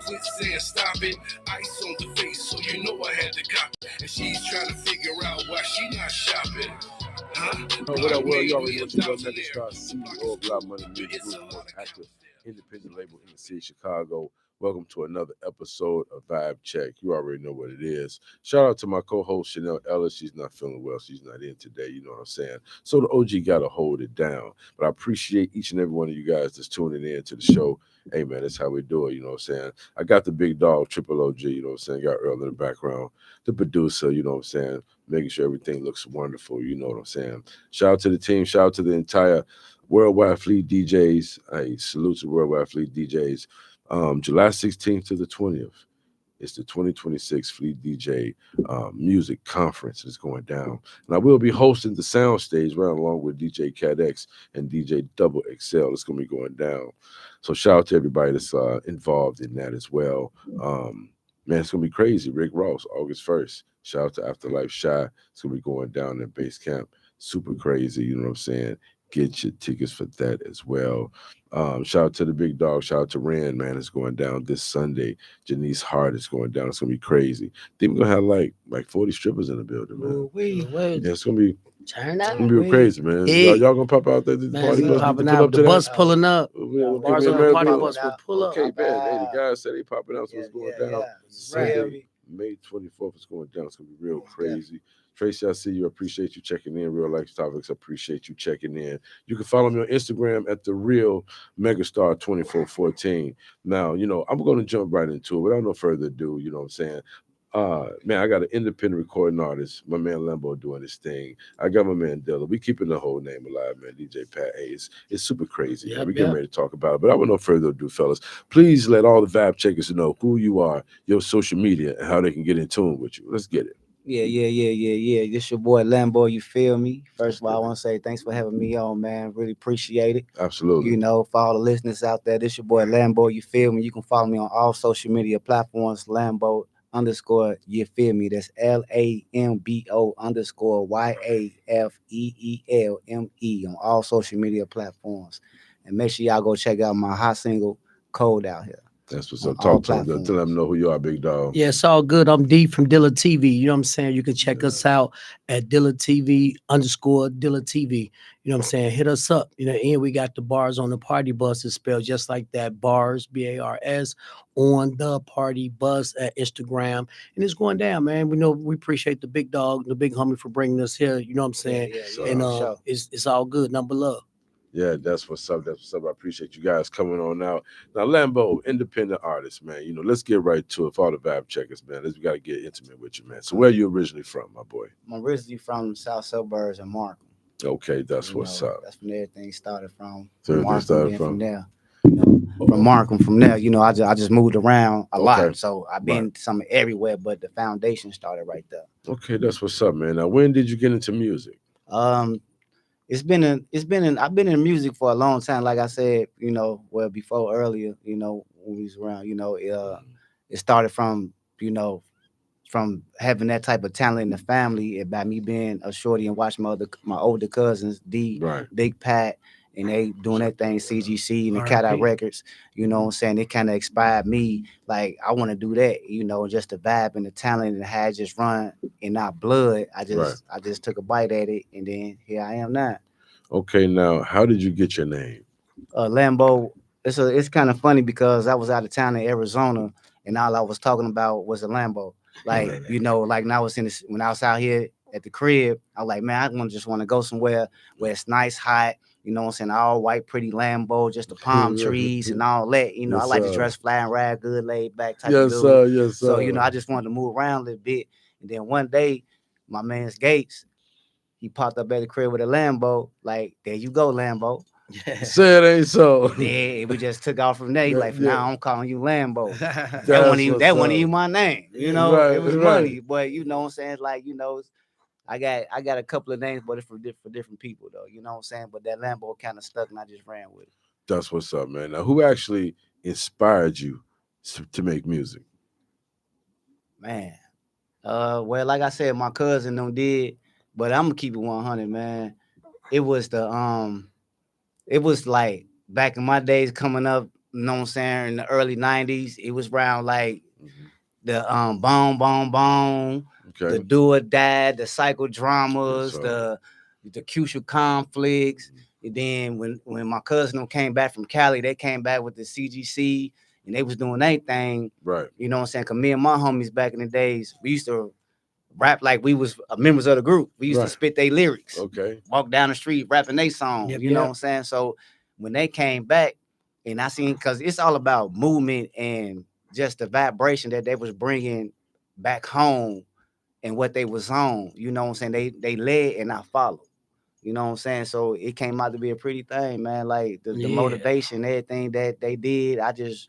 quit saying stop it. Ice on the face, so you know I had to cop it. And she's trying to figure out why she not shopping. Huh? What up, world? You already know what you love, Megastar, CEO of Block Money Music Group, most active independent label in the city of Chicago. Welcome to another episode of Vibe Check. You already know what it is. Shout out to my co-host, Chanel Ellis. She's not feeling well. She's not in today. You know what I'm saying? So the OG got to hold it down. But I appreciate each and every one of you guys that's tuning in to the show. Hey, man, that's how we do it. You know what I'm saying? I got the big dog, Triple OG. You know what I'm saying? Got Earl in the background. The producer, you know what I'm saying? Making sure everything looks wonderful. You know what I'm saying? Shout out to the team. Shout out to the entire Worldwide Fleet DJs. I salute to Worldwide Fleet DJs. July 16th to the 20th. It's the 2026 Fleet DJ Music Conference is going down. And I will be hosting the sound stage right along with DJ Cat X and DJ Double XL. It's going to be going down. So shout out to everybody that's involved in that as well. Man, it's going to be crazy. Rick Ross, August 1st. Shout out to Afterlife Shy. It's going to be going down in Base Camp. Super crazy, you know what I'm saying? Get your tickets for that as well. Shout out to the big dog. Shout out to Rand, man. It's going down this Sunday. Janice Hart is going down. It's going to be crazy. I think we're going to have like 40 strippers in the building, man. Yeah, it's going to be turn out. It's gonna be crazy, man. Y'all gonna pop out there? The party bus popping out. The bus pulling up. Bars on the party bus will pull up. Okay, man. Hey, the guys said they popping out, so it's going down. Sunday, May 24th is going down. It's gonna be real crazy. Tracy, I see you. Appreciate you checking in. Real Life Topics. Appreciate you checking in. You can follow me on Instagram at the Real Megastar 2414. Now, you know, I'm going to jump right into it without no further ado. You know what I'm saying? Man, I got an independent recording artist, my man Lambo, doing his thing. I got my man Dilla. We keeping the whole name alive, man. DJ Pat. Hey, it's super crazy. We're getting ready to talk about it. But I with no further ado, fellas, please let all the vibe checkers know who you are, your social media, and how they can get in tune with you. Let's get it. Yeah. This your boy Lambo, you feel me? First of all, I want to say thanks for having me on, man. Really appreciate it. Absolutely. You know, for all the listeners out there, this your boy Lambo, you feel me? You can follow me on all social media platforms, Lambo _ you feel me? That's LAMBO _ YAFEELME on all social media platforms. And make sure y'all go check out my hot single, Cold Out Here. That's what's up. Talk to them. Tell them know who you are, big dog. Yeah, it's all good. I'm D from Dilla TV. You know what I'm saying? You can check us out at Dilla TV _ Dilla TV. You know what I'm saying? Hit us up. You know, and we got the bars on the party bus. It's spelled just like that. Bars, BARS, on the party bus at Instagram. And it's going down, man. We know we appreciate the big dog, the big homie for bringing us here. You know what I'm saying? And it's all good. Number love. Yeah, that's what's up. That's what's up. I appreciate you guys coming on out. Now, Lambo, independent artist, man. You know, let's get right to it for all the vibe checkers, man. We got to get intimate with you, man. So where are you originally from, my boy? I'm originally from the south suburbs of Markham. Okay, that's what's up. That's when everything started from. From there. From Markham, from there, you know, I just moved around a lot. So I've been everywhere, but the foundation started right there. Okay, that's what's up, man. Now, when did you get into music? I've been in music for a long time. Like I said, you know, before earlier, you know, when we was around, you know, it started from, you know, from having that type of talent in the family, by me being a shorty and watching my older cousins, Big Pat, and they doing that thing, CGC and the Cat Eye Records, you know what I'm saying? It kind of inspired me, like, I want to do that, you know, just the vibe and the talent and how it just run in our blood. I just took a bite at it, and then here I am now. Okay, now, how did you get your name? Lambo, it's kind of funny because I was out of town in Arizona, and all I was talking about was a Lambo. Like, you know, like when I was out here at the crib, I was like, man, I just want to go somewhere where it's nice, hot, you know what I'm saying, all white, pretty Lambo, just the palm trees and all that. You know, I like to dress fly and ride good, laid back type of dude. Yes, sir. So, you know, I just wanted to move around a little bit. And then one day, my man's Gates, he popped up at the crib with a Lambo. Like, there you go, Lambo. Say it ain't so. Yeah, we just took off from there. He's like, from now I'm calling you Lambo. that wasn't even my name. You know, it was money. But you know what I'm saying? Like, you know, I got a couple of names, but it's for different people though. You know what I'm saying? But that Lambo kind of stuck, and I just ran with it. That's what's up, man. Now, who actually inspired you to make music? Man, well, like I said, my cousin them did, but I'm gonna keep it 100, man. It was like back in my days coming up, You know what I'm saying? In the early 90s, it was around like Mhm. the Bone Bone Bone, the Okay. Do or Die, the Yes, psychodramas, sir. the crucial conflicts. And then when my cousin came back from Cali, they came back with the CGC and they was doing their thing. Right. You know what I'm saying? Cause me and my homies back in the days, we used to rap like we was members of the group. We used to Right. spit their lyrics, Okay. walk down the street rapping their songs. Yep, You know yep. what I'm saying? So when they came back, and I seen, cause it's all about movement and just the vibration that they was bringing back home and what they was on. You know what I'm saying? They led and I followed. You know what I'm saying? So it came out to be a pretty thing, man. Like the Yeah. motivation, everything that they did, I just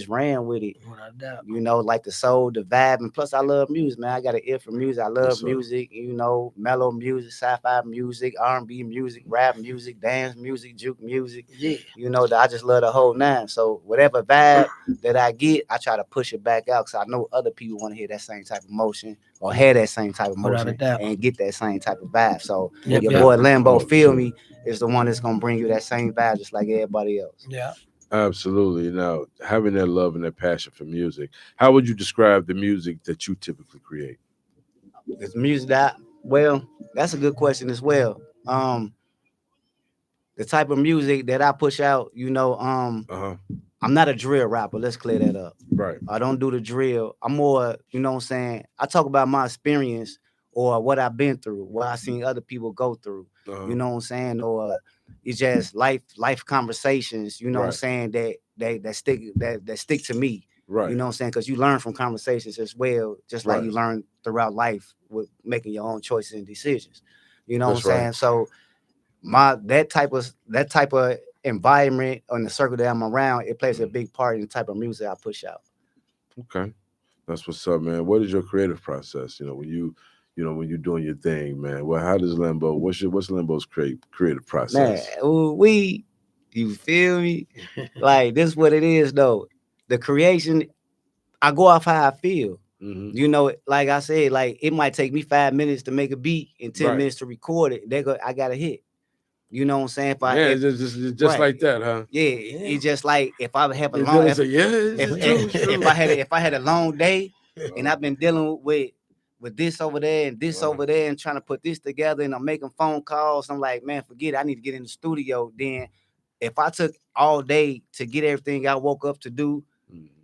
ran with it. Without a doubt. You know, like the soul, the vibe, and plus I love music, man. I got an ear for music. I love sir. music, you know, mellow music, sci-fi music, R&B music, rap music, dance music, juke music. Yeah. You know, that I just love the whole nine. So whatever vibe that I get, I try to push it back out because I know other people want to hear that same type of motion or have that same type of Without a motion doubt. and get that same type of vibe. So Yep, your yep. boy Lambo, Oh, Feel sure. Me, is the one that's gonna bring you that same vibe just like everybody else. Yeah. Absolutely. Now, having that love and that passion for music, how would you describe the music that you typically create? This music that, well, that's a good question as well. The type of music that I push out, you know, Uh-huh. I'm not a drill rapper. Let's clear that up. Right. I don't do the drill. I'm more, you know what I'm saying? I talk about my experience or what I've been through, what I seen other people go through. Uh-huh. You know what I'm saying? Or it's just life conversations, you know what I'm Right. saying, that stick to me. Right. You know what I'm saying? Because you learn from conversations as well, just like Right. you learn throughout life with making your own choices and decisions. You know That's what I'm right. saying? So that type of environment or in the circle that I'm around, it plays a big part in the type of music I push out. Okay. That's what's up, man. What is your creative process? When you're doing your thing, man. Well, how does Limbo? What's Limbo's creative Man, process? you feel me? Like this what it is though. The creation, I go off how I feel. Mm-hmm. You know, like I said, like it might take me 5 minutes to make a beat and 10 Right. minutes to record it. I got a hit. You know what I'm saying? Yeah, it's just right. like that, huh? Yeah, it's just like if I have a And long Dylan said, "Yeah, it's true, it's true." if I had a long day and I've been dealing with this over there and this over there and trying to put this together and I'm making phone calls, I'm like, man, forget it. I need to get in the studio. Then if I took all day to get everything I woke up to do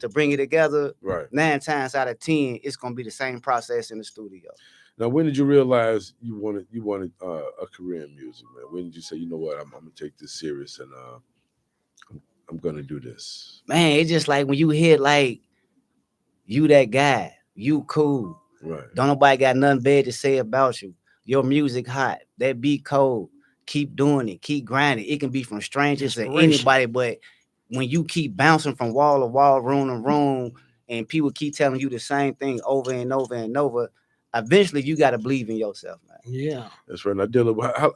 to bring it together, Right. 9 times out of 10, it's gonna be the same process in the studio. Now, when did you realize you wanted a career in music, man? When did you say, you know what, I'm gonna take this serious and I'm gonna do this? Man, it's just like when you hear like you that guy, you cool. Right. Don't nobody got nothing bad to say about you. Your music hot, that beat cold. Keep doing it, keep grinding. It can be from strangers to Inspiration. anybody, but when you keep bouncing from wall to wall, room to room, and people keep telling you the same thing over and over and over, eventually you got to believe in yourself, man. Yeah. That's right. Now, Dylan,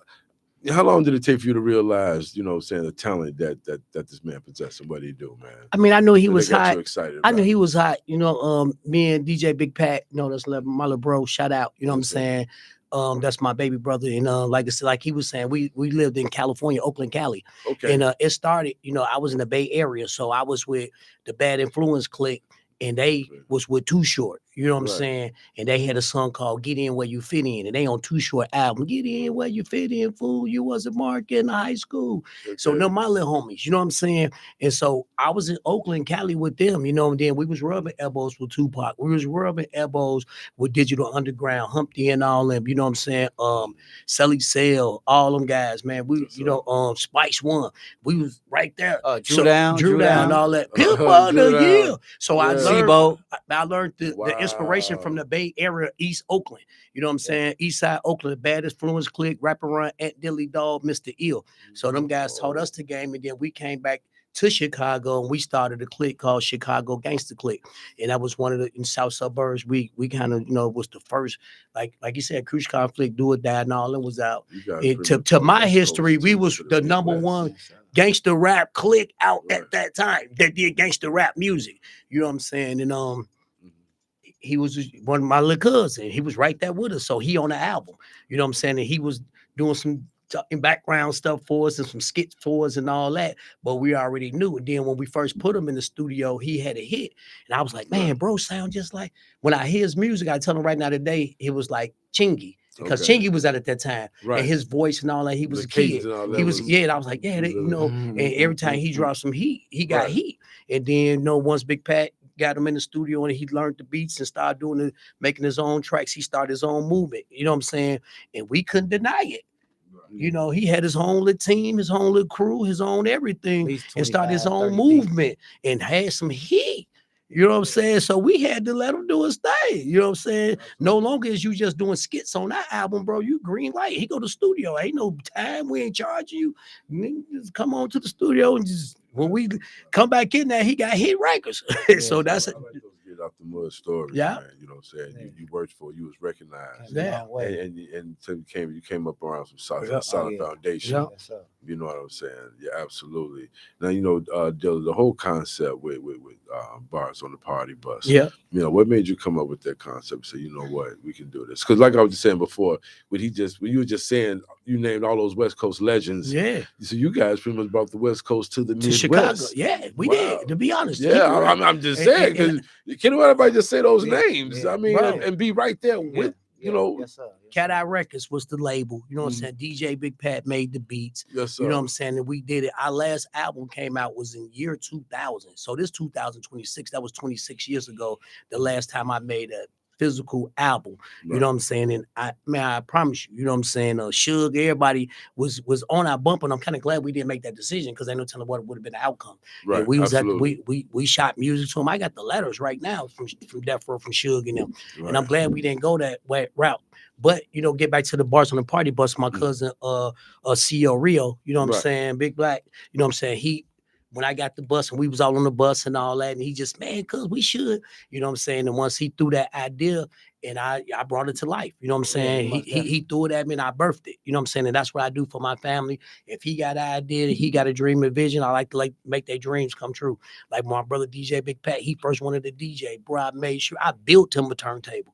how long did it take for you to realize, saying the talent that this man possessed and what he do, man? I mean, I knew he That was got hot. you excited. I knew about he it? was hot. Me and DJ Big Pat, that's my little bro. Shout out. You know what I'm Okay. saying? That's my baby brother. And like I said, like he was saying, we lived in California, Oakland, Cali. Okay. And it started, I was in the Bay Area. So I was with the Bad Influence clique. And they was with Too Short, you know what I'm Right. saying? And they had a song called Get In Where You Fit In. And they on Too Short album, Get In Where You Fit In, fool. You was a mark in high school. Okay. So no, my little homies, you know what I'm saying? And so I was in Oakland, Cali with them, and then we was rubbing elbows with Tupac. We was rubbing elbows with Digital Underground, Humpty and all them, you know what I'm saying? Sully Sale, all them guys, man. We, Spice One. We was right there. Drew Down, and all that. Pimp Drew of the Down. year. So I Yeah. learned, Sibo. I learned the inspiration from Wow. the Bay Area, East Oakland. You know what I'm saying? East Side Oakland, the Bad Influence clique, Rapper Run, Aunt Dilly Dog, Mr. Ill. So them guys taught us the game, and then we came back to Chicago and we started a clique called Chicago Gangster Clique. And that was one of the in South Suburbs. We kind of, was the first, like you said, Cruise Conflict, Do or Die, and all that was out. You guys And pretty much to on my West history, Coast we to was the the number Midwest. one gangster rap clique out Right. at that time that did gangster rap music. You know what I'm saying? And he was one of my little cousins. He was right there with us. So he on the album. You know what I'm saying? And he was doing some talking background stuff for us and some skits for us and all that, but we already knew. And then when we first put him in the studio, he had a hit, and I was like, man, bro, sound just like when I hear his music. I tell him right now today, it was like Chingy. Because Chingy was out at that time, and his voice and all that, he was a kid. He was, and I was like, yeah, you know, and every time he dropped some heat, he got heat. And then, you know, once Big Pat got him in the studio and he learned the beats and started making his own tracks, he started his own movement, you know what I'm saying? And we couldn't deny it. You know, he had his own little team, his own little crew, his own everything, and started his own movement and had some heat. You know what I'm saying? So we had to let him do his thing. You know what I'm saying? No longer is you just doing skits on that album, bro. You green light. He go to the studio. Ain't no time. We ain't charging you. Just come on to the studio and just when we come back in there, he got hit records. So that's it. Get out the mud story, yeah. Man. You know what I'm saying? You worked for, you was recognized, yeah. And so you came up around some solid foundation. Yeah. You know what I'm saying? Yeah, absolutely. Now you know the whole concept with bars on the party bus. Yeah. You know what made you come up with that concept? Say, you know what, we can do this because, like I was just saying before, when you were just saying you named all those West Coast legends. Yeah. So you guys pretty much brought the West Coast to the Midwest. Chicago. Yeah, we did. To be honest. Yeah, I'm just saying because can't everybody just say those names? Yeah. I mean, and be right there with. You know, yes, sir. Cat Eye Records was the label. You know what I'm saying? DJ Big Pat made the beats. Yes, sir. You know what I'm saying? And we did it. Our last album came out was in year 2000. So this 2026, that was 26 years ago, the last time I made a physical album. You know what I'm saying? And I promise you, you know what I'm saying? Suge, everybody was on our bump, and I'm kind of glad we didn't make that decision because I know telling what would have been the outcome. Right. And we was we shot music to him. I got the letters right now from Death Row, from Suge and them. Right. And I'm glad we didn't go that route. But you know, get back to the bars on the party bus. My cousin CEO Rio, you know what I'm saying? Big Black, you know what I'm saying? When I got the bus and we was all on the bus and all that, and he just, man, cuz we should, you know what I'm saying? And once he threw that idea and I brought it to life, you know what I'm saying? He threw it at me and I birthed it, you know what I'm saying? And that's what I do for my family. If he got an idea, he got a dream and vision, I like to make their dreams come true. Like my brother DJ Big Pat, he first wanted to DJ, bro. I made sure I built him a turntable.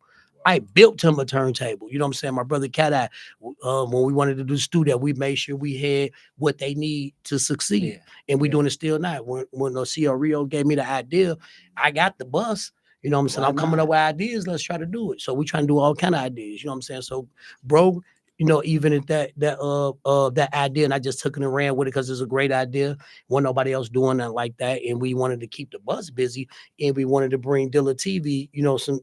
I built him a turntable. You know what I'm saying? My brother Cat Eye, when we wanted to do studio, we made sure we had what they need to succeed. Yeah. And we're doing it still now. When CEO Rio gave me the idea, I got the bus. You know what I'm saying? I'm coming up with ideas. Let's try to do it. So we trying to do all kind of ideas. You know what I'm saying? So, bro, you know, even at that idea, and I just took it and ran with it because it's a great idea. Wasn't nobody else doing that like that, and we wanted to keep the bus busy, and we wanted to bring Dilla TV, you know, some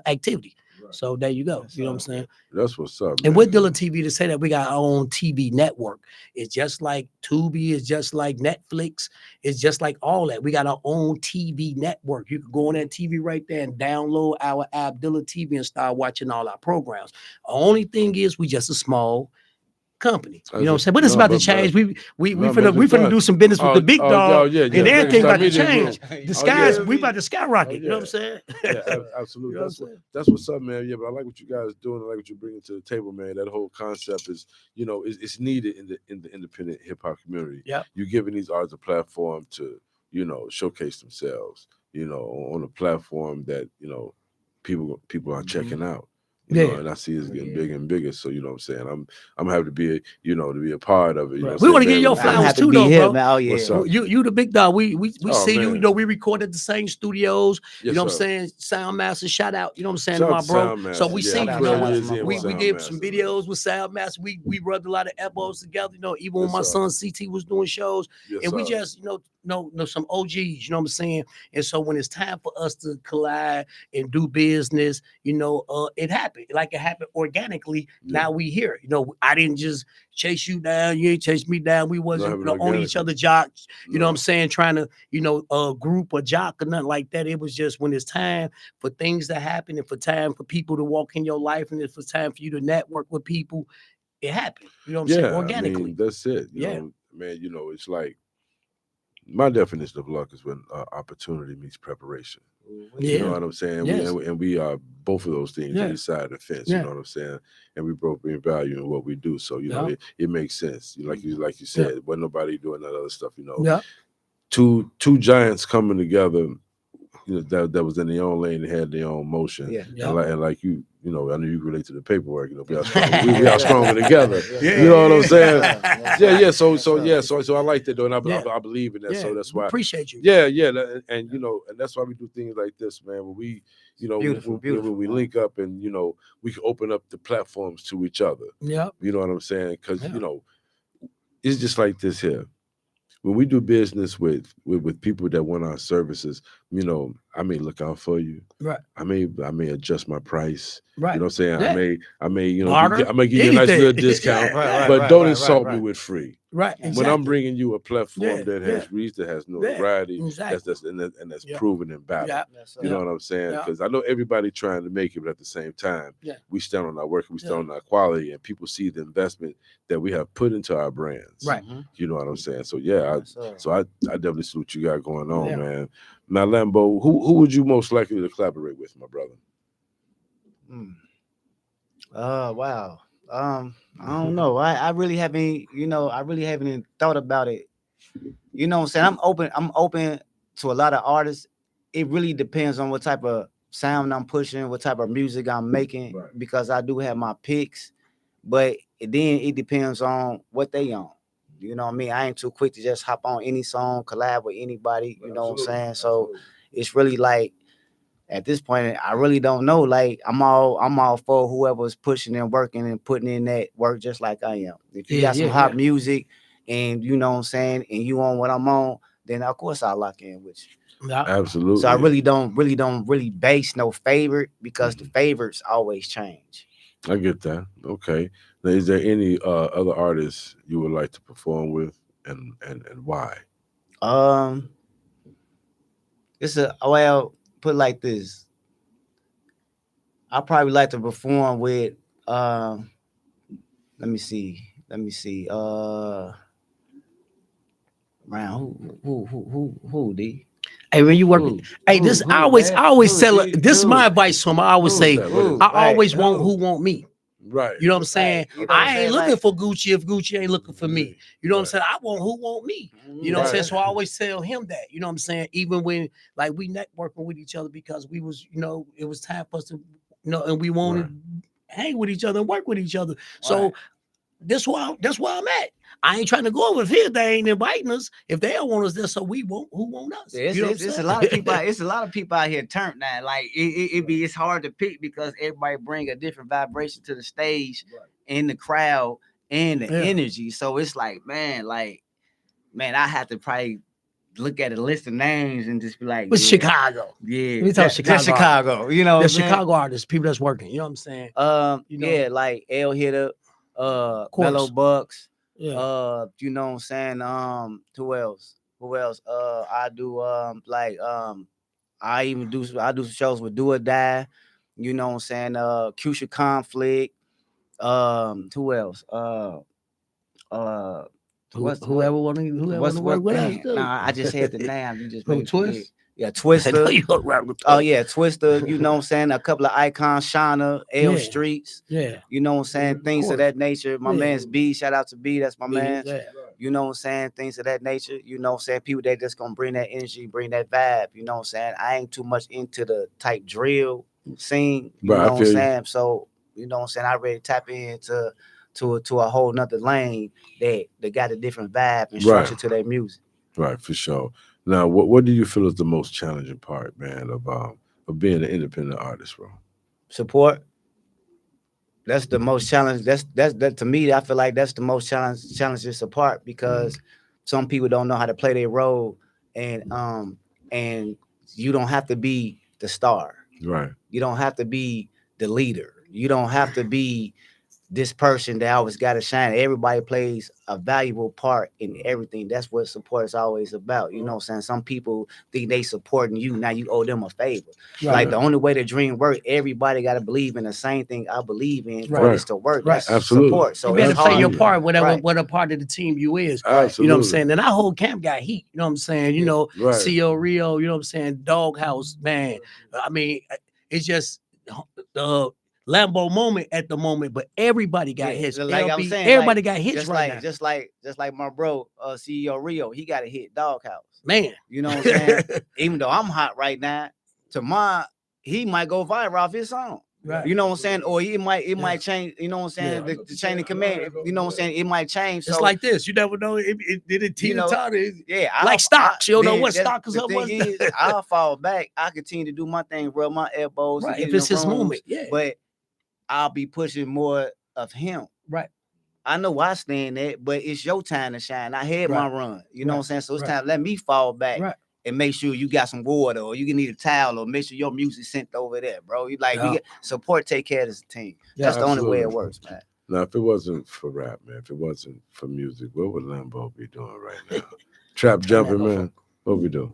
activity. Right. So there you go. You know what I'm saying? That's what's up. And with Dilla TV, to say that we got our own TV network, it's just like Tubi, it's just like Netflix, it's just like all that. We got our own TV network. You can go on that TV right there and download our app, Dilla TV, and start watching all our programs. The only thing is we just a small company. You know what I'm saying? But it's about to change. We finna do some business with the big dog. And everything about to change. The skies, we about to skyrocket. You know what I'm saying? Yeah, absolutely. You know that's what's up, man. Yeah, but I like what you guys doing. I like what you're bringing to the table, man. That whole concept is, you know, it's needed in the independent hip hop community. Yeah. You're giving these artists a platform to, you know, showcase themselves, you know, on a platform that, you know, people are checking out. You know, and I see it's getting bigger and bigger. So you know what I'm saying? I'm happy to be a part of it. You know we want to get your flowers too, though, bro. Man. Oh, yeah. You the big dog. We see you. You know, we record at the same studios. You know what I'm saying? Soundmaster, shout out. You know what I'm saying, to my bro. So we see you. We did some videos with Soundmaster. We rubbed a lot of elbows together. You know, even when my son CT was doing shows, and we just know some OGs. You know what I'm saying? And so when it's time for us to collide and do business, you know, it happened. Like it happened organically. Now we here. You know, I didn't just chase you down. You ain't chase me down. We wasn't on each other jocks. You know what I'm saying? Trying to, you know, group a jock or nothing like that. It was just when it's time for things to happen and for time for people to walk in your life and it's for time for you to network with people, it happened. You know what I'm saying? Organically. I mean, that's it. You know, man, you know, it's like my definition of luck is when opportunity meets preparation. You know what I'm saying? Yes. We are both of those things on each side of the fence. You know what I'm saying? And we both bring value in what we do. So you know, it makes sense. Like you said, wasn't nobody doing that other stuff. You know, two giants coming together. You that was in their own lane and had their own motion. Yeah. And like you know, I know you relate to the paperwork. We are strong. we are stronger together. You know what I'm saying? Yeah. So I like that though, and I believe in that. So that's why appreciate you. Yeah. And and that's why we do things like this, man. When we, Beautiful, when we link up and we can open up the platforms to each other. Yeah. You know what I'm saying? Because it's just like this here. When we do business with people that want our services, I may look out for you. Right. I may adjust my price. Right. You know what I'm saying? Yeah. I may Barter, I may give you a nice little discount, but don't insult me with free. Right. When I'm bringing you a platform that has reach, that has notoriety, that's proven in battle. Yeah. You know what I'm saying? Because I know everybody trying to make it, but at the same time, we stand on our work, we stand on our quality, and people see the investment that we have put into our brands. Right. You know what I'm saying? So I definitely see what you got going on, man. Now, Lambo, who would you most likely to collaborate with, my brother? Wow. I don't know. I really haven't, I really haven't even thought about it. You know what I'm saying? I'm open to a lot of artists. It really depends on what type of sound I'm pushing, what type of music I'm making, because I do have my picks, but then it depends on what they on. You know what I mean? I ain't too quick to just hop on any song, collab with anybody, you know what I'm saying? So it's really like, at this point, I really don't know. Like I'm all for whoever's pushing and working and putting in that work just like I am. If you got some hot music and you know what I'm saying, and you on what I'm on, then of course I'll lock in with you. Yeah. Absolutely. So I really don't base no favorite, because the favorites always change. I get that. Okay. Now, is there any other artists you would like to perform with, and why? Put it like this. I probably like to perform with let me see. Around who D? Hey, when you work, this I always tell it. This is my advice to him. I always say, I always want who want me. Right. You know what I'm saying? Right. You know I ain't looking for Gucci if Gucci ain't looking for me. You know what I'm saying? I want who want me. You know what I'm saying? So I always tell him that. You know what I'm saying? Even when like we networking with each other, because we was, it was time for us to, and we wanted to hang with each other and work with each other. So that's why I'm at. I ain't trying to go over here. They ain't inviting us. If they don't want us there, so we won't. Who want us? It's a lot of people. It's a lot of people out here turned now. Like it's hard to pick, because everybody bring a different vibration to the stage, and the crowd and the energy. So it's like, man, I have to probably look at a list of names and just be like, it's Chicago. Yeah, we talk Chicago. Chicago. You know, the Chicago artists, people that's working. You know what I'm saying? Like L Hitter, Mellow Bucks. Yeah. You know what I'm saying? Who else? I do I do some shows with Do or Die. You know what I'm saying? Crucial Conflict. Who else? Whoever want to work with us. Nah, I just had the name. You just made Twist. Yeah, Twister. Twister. You know what I'm saying? A couple of icons, Shauna, L Streets. Yeah. You know what I'm saying? Things of that nature. My man's B. Shout out to B. That's my man. Yeah. You know what I'm saying? Things of that nature. You know what I'm saying? People that just gonna bring that energy, bring that vibe. You know what I'm saying? I ain't too much into the type drill scene. You know what I'm saying? So, you know what I'm saying? I ready to tap into a whole nother lane that got a different vibe and structure to their music. Right, for sure. Now, what do you feel is the most challenging part, man, of being an independent artist, bro? Support. That's the most challenge. That to me, I feel like that's the most challenging part, because some people don't know how to play their role, and you don't have to be the star. Right. You don't have to be the leader. You don't have to be this person that always got to shine. Everybody plays a valuable part in everything. That's what support is always about. You know what I'm saying? Some people think they supporting you. Now you owe them a favor. Right. Like the only way the dream works, everybody got to believe in the same thing I believe in for this to work. That's support. So you better play your part, what a part of the team you is. Absolutely. You know what I'm saying? And our whole camp got heat. You know what I'm saying? You know, CO Rio, you know what I'm saying? Doghouse, man. I mean, it's just the Lambo moment at the moment, but everybody got hits. Like I was saying, everybody got hits now. Just like my bro, CEO Rio, he got a hit Doghouse. Man. You know what I'm saying? Even though I'm hot right now, tomorrow he might go viral off his song. Right. You know what I'm saying? Or it might change, you know what I'm saying? Yeah. The chain of command, you know what I'm saying? It might change. It's So like this. You never know. It teeter-totter. yeah, Like stocks. You don't know what stock is the up. thing is, I'll fall back. I continue to do my thing, rub my elbows, Right. and get If in it's the his rooms, moment, yeah. But I'll be pushing more of him. Right. I know I stand at, but it's your time to shine. I had my run. You know what I'm saying? So it's time. Let me fall back. Right. And make sure you got some water, or you can need a towel, or make sure your music sent over there, bro. You like we get support, take care of this team. That's the only way it works, man. Now, if it wasn't for rap, man, if it wasn't for music, what would Lambo be doing right now? Trap jumping, man. What we do?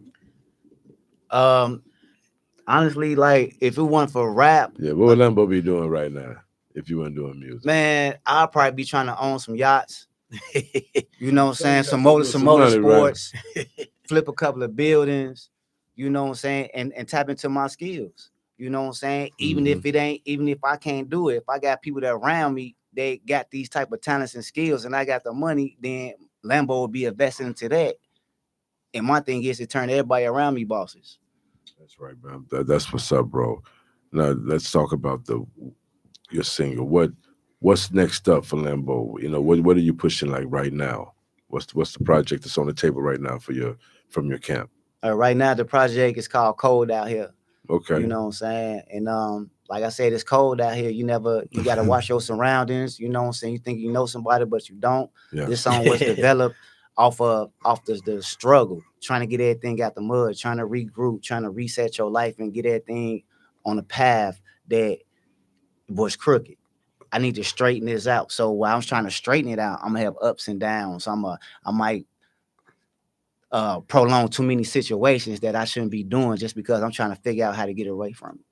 Honestly, like if it wasn't for rap, what would Lambo be doing right now if you weren't doing music? Man, I'll probably be trying to own some yachts. You know what I'm saying? Some motorsports, flip a couple of buildings, you know what I'm saying, and tap into my skills. You know what I'm saying? Even if I can't do it, if I got people that around me, they got these type of talents and skills, and I got the money, then Lambo will be investing into that. And my thing is to turn everybody around me bosses. That's right, man. That's what's up, bro. Now let's talk about your single. What's next up for Lambo? You know, what are you pushing like right now? What's the project that's on the table right now from your camp? Right now the project is called Cold Out Here. Okay. You know what I'm saying? And like I said, it's cold out here. You gotta watch your surroundings. You know what I'm saying? You think you know somebody, but you don't. Yeah. This song was developed off the struggle, trying to get everything out the mud, trying to regroup, trying to reset your life and get everything on a path that was crooked. I need to straighten this out. So while I'm trying to straighten it out, I'm gonna have ups and downs. I might prolong too many situations that I shouldn't be doing just because I'm trying to figure out how to get away from it.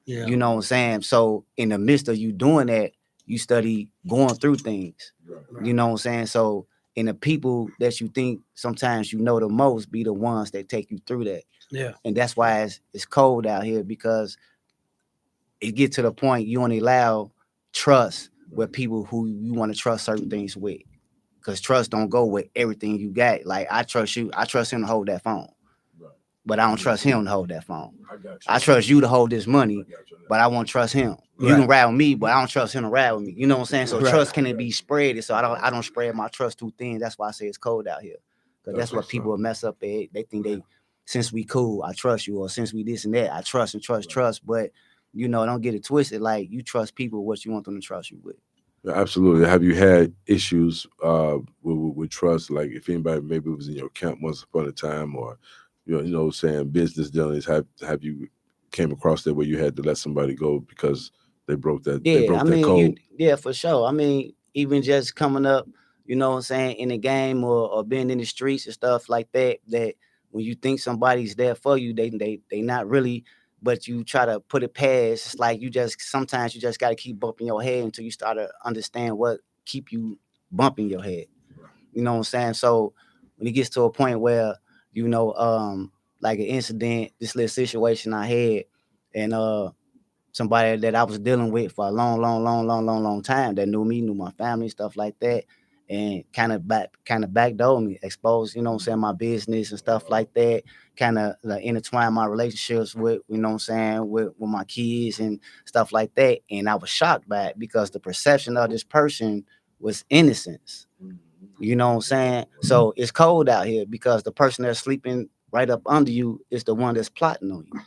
Yeah. You know what I'm saying? So in the midst of you doing that, you study going through things. Right. You know what I'm saying? So and the people that you think sometimes you know the most be the ones that take you through that. Yeah. And that's why it's cold out here, because it gets to the point you only allow trust with people who you want to trust certain things with. Because trust don't go with everything you got. Like, I trust you. I trust him to hold that phone. Right. But I don't trust him to hold that phone. I trust you to hold this money, but I won't trust him. Right. You can ride with me, but I don't trust him to ride with me. You know what I'm saying? So trust can be spread. So I don't spread my trust too thin. That's why I say it's cold out here. Because that's what people will mess up at. They think since we cool, I trust you. Or since we this and that, I trust and trust. But, you know, don't get it twisted. Like, you trust people what you want them to trust you with. Absolutely. Have you had issues with trust? Like, if anybody maybe was in your camp once upon a time, or you know, saying business dealings, have you came across that where you had to let somebody go because they broke that? Yeah, they broke that code. Yeah, for sure. I mean, even just coming up, you know what I'm saying, in the game or being in the streets and stuff like that. That when you think somebody's there for you, they not really. But you try to put it past. It's like sometimes you just got to keep bumping your head until you start to understand what keep you bumping your head. You know what I'm saying? So when it gets to a point where, you know, like an incident, this little situation I had, and somebody that I was dealing with for a long time that knew me, knew my family, stuff like that, and kind of backdoored me, exposed, you know what I'm saying, my business and stuff like that, kind of intertwine my relationships with, you know what I'm saying, with my kids and stuff like that. And I was shocked by it because the perception of this person was innocence. You know what I'm saying? So it's cold out here because the person that's sleeping right up under you is the one that's plotting on you.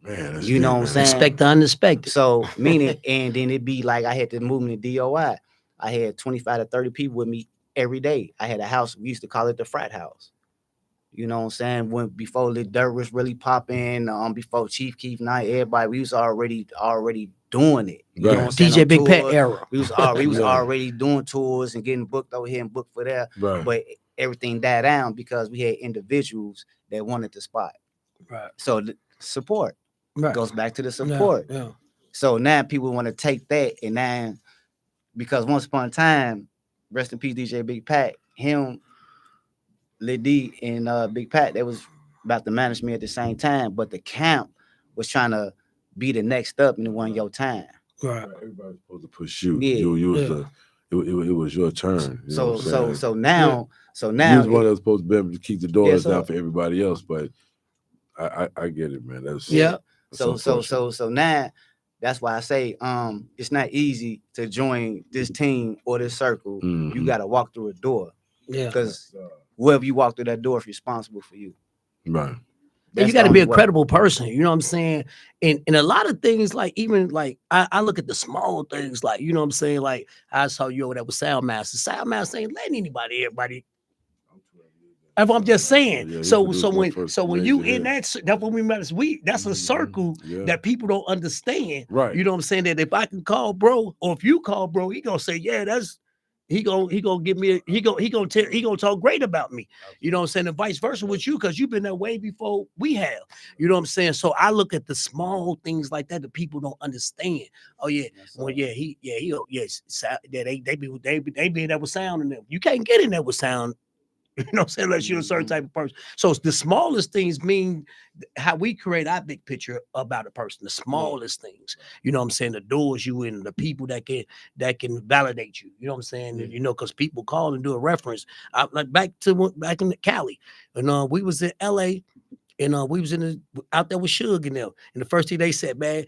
Man, you know what I'm saying? Expect the unexpected. So meaning, and then it'd be like I had to move me to DOI. I had 25 to 30 people with me every day. I had a house, we used to call it the frat house. You know what I'm saying? Before the dirt was really popping, before Chief Keef Night, everybody, we was already doing it. You know what I'm saying? DJ Big Pet era. We was already doing tours and getting booked over here and booked for there. Right. But everything died down because we had individuals that wanted the spot. Right. So the support goes back to the support. Yeah. So now people want to take that, and now because once upon a time, rest in peace, DJ Big Pat, him, Lil D, and Big Pat, they was about to manage me at the same time, but the camp was trying to be the next up and it wasn't your time. Right. Everybody's supposed to push you. Yeah. It was your turn. You know so now you was one that was supposed to be able to keep the doors down for everybody else, but I get it, man. So now that's why I say it's not easy to join this team or this circle. You got to walk through a door. Yeah. Because whoever you walk through that door is responsible for you. Right. And you got to be a credible person. You know what I'm saying? And a lot of things, like even like I look at the small things, like, you know what I'm saying? Like I saw you over there with Soundmaster. Soundmaster ain't letting everybody. That's what I'm just saying. Yeah, so when you in that's what we met. That's a circle Yeah. that people don't understand. Right. You know what I'm saying? That if I can call bro, or if you call bro, he gonna say, yeah, that's he gonna give me he gonna talk great about me. You know what I'm saying? And vice versa with you, because you've been there way before we have. You know what I'm saying? So I look at the small things like that people don't understand. Oh yeah, well yeah, they be in there with sound in them. You can't get in there with sound. You know what I'm saying? Unless you're a certain type of person. So the smallest things mean how we create our big picture about a person. The smallest things. You know what I'm saying? The doors you in, the people that can validate you. You know what I'm saying? You know, because people call and do a reference. Like back in Cali. And we was in LA, and we was out there with Suge and them. And the first thing they said, man,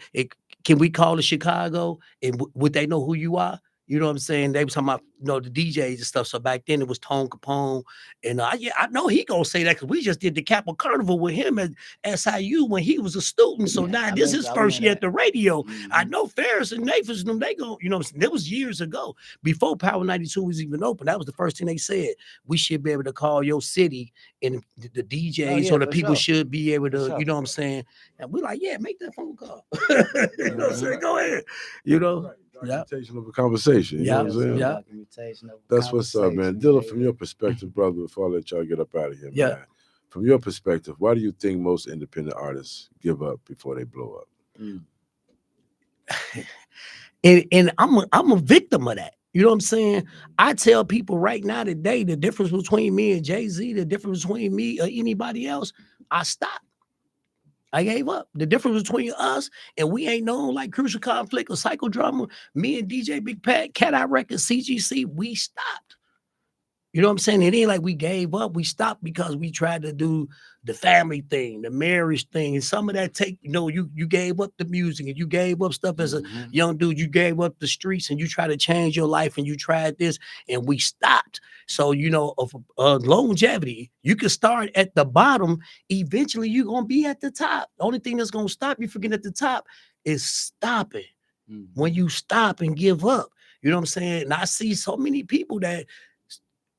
can we call to Chicago? And would they know who you are? You know what I'm saying? They was talking about, you know, the DJs and stuff. So back then it was Tone Capone. And I know he gonna say that because we just did the Capitol Carnival with him at SIU when he was a student. So now this is his first year at the radio. I know Ferris and Nathan's them, they go, you know, that was years ago. Before Power 92 was even open. That was the first thing they said. We should be able to call your city, and the DJs or the people should be able to, you know what I'm saying? And we're like, yeah, make that phone call. You know what I'm saying? Go ahead. You know? Documentation of a conversation. You know what I'm saying? Documentation of That's what's up, man. Dilla, from your perspective, brother, before I let y'all get up out of here, man. From your perspective, why do you think most independent artists give up before they blow up? And I'm a victim of that. You know what I'm saying? I tell people right now today, the difference between me and Jay-Z, the difference between me or anybody else, I stopped. I gave up. The difference between us and we ain't known like Crucial Conflict or Psychodrama, me and DJ Big Pat, Cat Eye Records, CGC, we stopped. You know what I'm saying? It ain't like we gave up. We stopped because we tried to do the family thing, the marriage thing. And some of that you gave up the music and you gave up stuff as a young dude. You gave up the streets and you tried to change your life and you tried this and we stopped. So, you know, of longevity, you can start at the bottom. Eventually, you're going to be at the top. The only thing that's going to stop you from getting at the top is stopping. When you stop and give up, you know what I'm saying? And I see so many people that,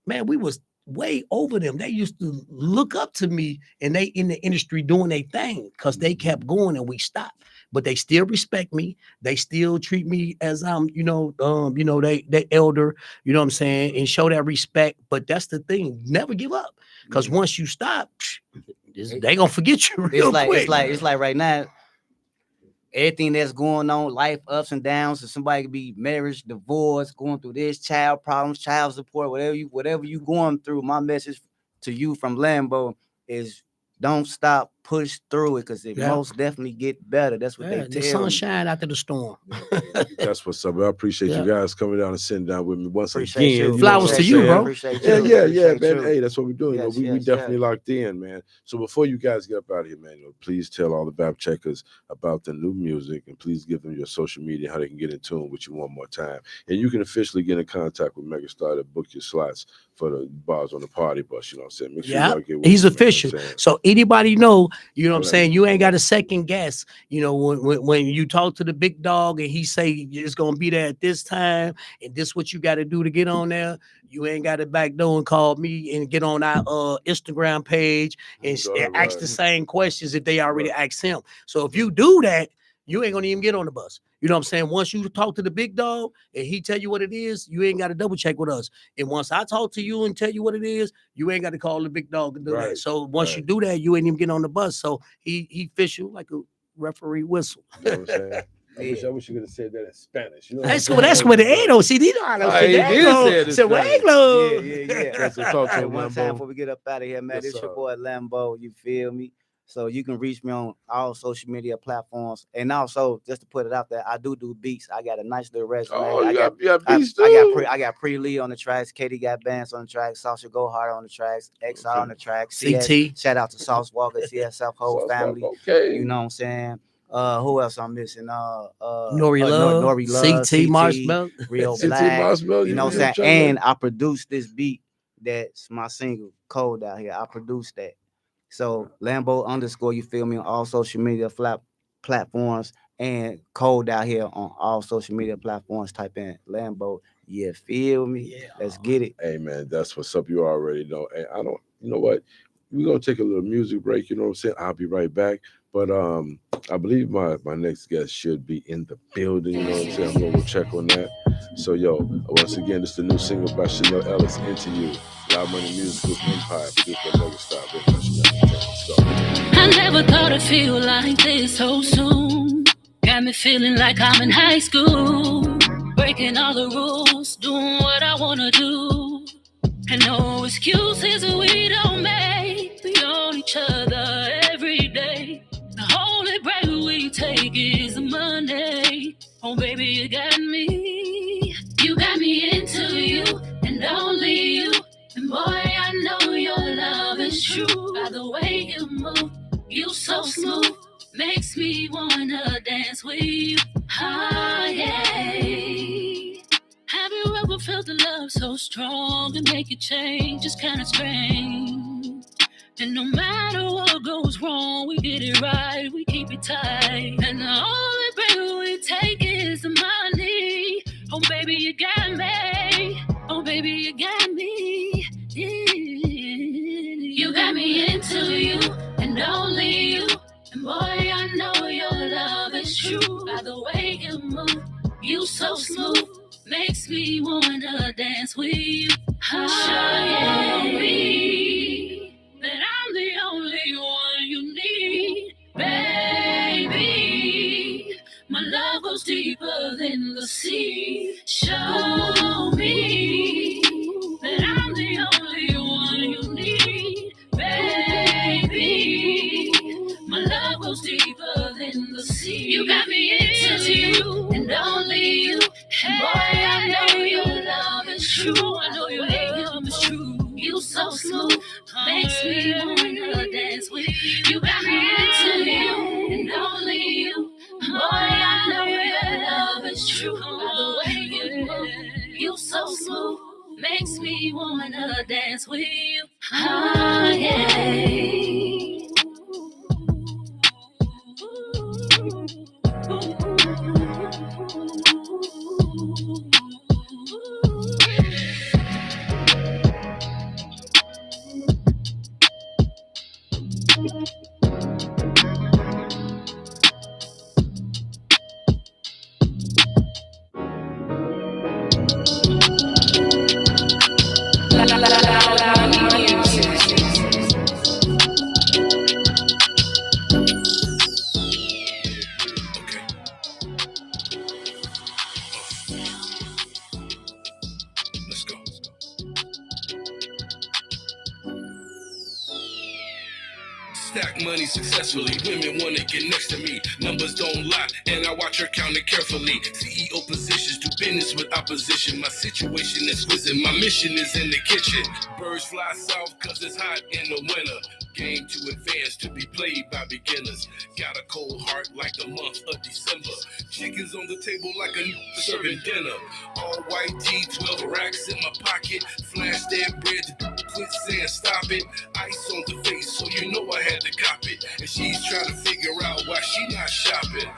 man, we was way over them. They used to look up to me, and they in the industry doing their thing because they kept going and we stopped. But they still respect me. They still treat me as I'm, they elder, you know what I'm saying, and show that respect. But that's the thing. Never give up. Because once you stop, they gonna forget you real quick. It's like right now, everything that's going on, life ups and downs. So somebody could be marriage, divorce, going through this, child problems, child support, whatever you going through. My message to you from Lambo is don't stop, push through it, because it most definitely get better. That's what they tell the sunshine after the storm. That's what's up. I appreciate you guys coming down and sitting down with me once Appreciate again. you. Flowers to you, bro. Yeah, man. Hey, that's what we're doing. Yes, we definitely locked in, man. So before you guys get up out of here, man, please tell all the Vibe checkers about the new music, and please give them your social media, how they can get in tune with you one more time. And you can officially get in contact with Megastar to book your slots for the bars on the party bus. You know what I'm saying? Make sure y'all get with he's him, official. You know what I'm saying? So anybody know, you know what I'm saying? You ain't got a second guess. You know, when you talk to the big dog and he say it's gonna be there at this time and this what you got to do to get on there, you ain't got to back door and call me and get on our Instagram page and ask the same questions if they already asked him. So if you do that, you ain't gonna even get on the bus. You know what I'm saying? Once you talk to the big dog and he tell you what it is, you ain't got to double check with us. And once I talk to you and tell you what it is, you ain't got to call the big dog and do that. So once you do that, you ain't even get on the bus. So he official like a referee whistle. You know what I'm saying? I wish you could have said that in Spanish. You know that's what the Ado. See, these are those. So talk to one time before we get up out of here, man. This your boy Lambo. You feel me? So you can reach me on all social media platforms. And also, just to put it out there, I do beats. I got a nice little resume. I got beats too. I got Pre-Lee on the tracks. Katie got Bands on the tracks. Sasha Go Hard on the tracks. XR on the tracks. CT. Shout out to Sauce Walker, CSF whole family. Okay. You know what I'm saying? Who else I'm missing? Nori Love, Nori Love, CT Marshmallow. Real CT Black. Marshmallow, You know what I'm saying? check And that. I produced this beat that's my single, Cold Out Here. I produced that. So Lambo underscore, you feel me, on all social media platforms, and Cold Out Here on all social media platforms. Type in Lambo. You feel me? Yeah. Let's get it. Hey man, that's what's up. You already know. And I don't, you know what? We're gonna take a little music break. You know what I'm saying? I'll be right back. But I believe my next guest should be in the building. You know what I'm saying? I'm gonna go check on that. So yo, once again, this is the new single by Chanel Ellis, Into You. Loud Money Music Group Empire. Produced by Never Stop. Written by Chanel. Let's go. I never thought I'd feel like this so soon. Got me feeling like I'm in high school. Breaking all the rules, doing what I wanna do. And no excuses we don't make. We own each other every day. The only break we take is the money. Oh baby, you got me. You got me into you and only you. And boy, I know your love is true. By the way you move, you so smooth. Makes me wanna dance with you. Ah, yeah. Have you ever felt the love so strong and make it change? It's kinda strange. And no matter what goes wrong, we get it right, we keep it tight. And the only break we take is the money. Oh baby, you got me. Oh baby, you got me. You got me into you and only you. And boy, I know your love is true. By the way you move, you so smooth. Makes me wanna dance with you. Show me that I'm the only one you need, baby. My love goes deeper than the sea. Show me that I'm the only one you need, baby. My love goes deeper than the sea. You got me into you and only you. Hey, boy, I know your love is true. I know your love is true. You so smooth, makes me wanna dance with you. You got me into you and only you. Boy, I know your love is true. By the way you move, you so smooth, makes me wanna dance with you. Ah, yeah. Let's go. Stack money successfully. Women wanna get next to me. Numbers don't lie, and I watch her count it carefully. CEO positions do business with opposition. My situation is exquisite. My mission is in the kitchen. Birds fly south cause it's hot in the winter. Game too advanced to be played by beginners. Got a cold heart like the month of December. Chickens on the table like a serving dinner. All white G12 racks in my pocket. Flash that bread, quit saying stop it. Ice on the face, so you know I had to cop it. And she's trying to figure out why she not shopping.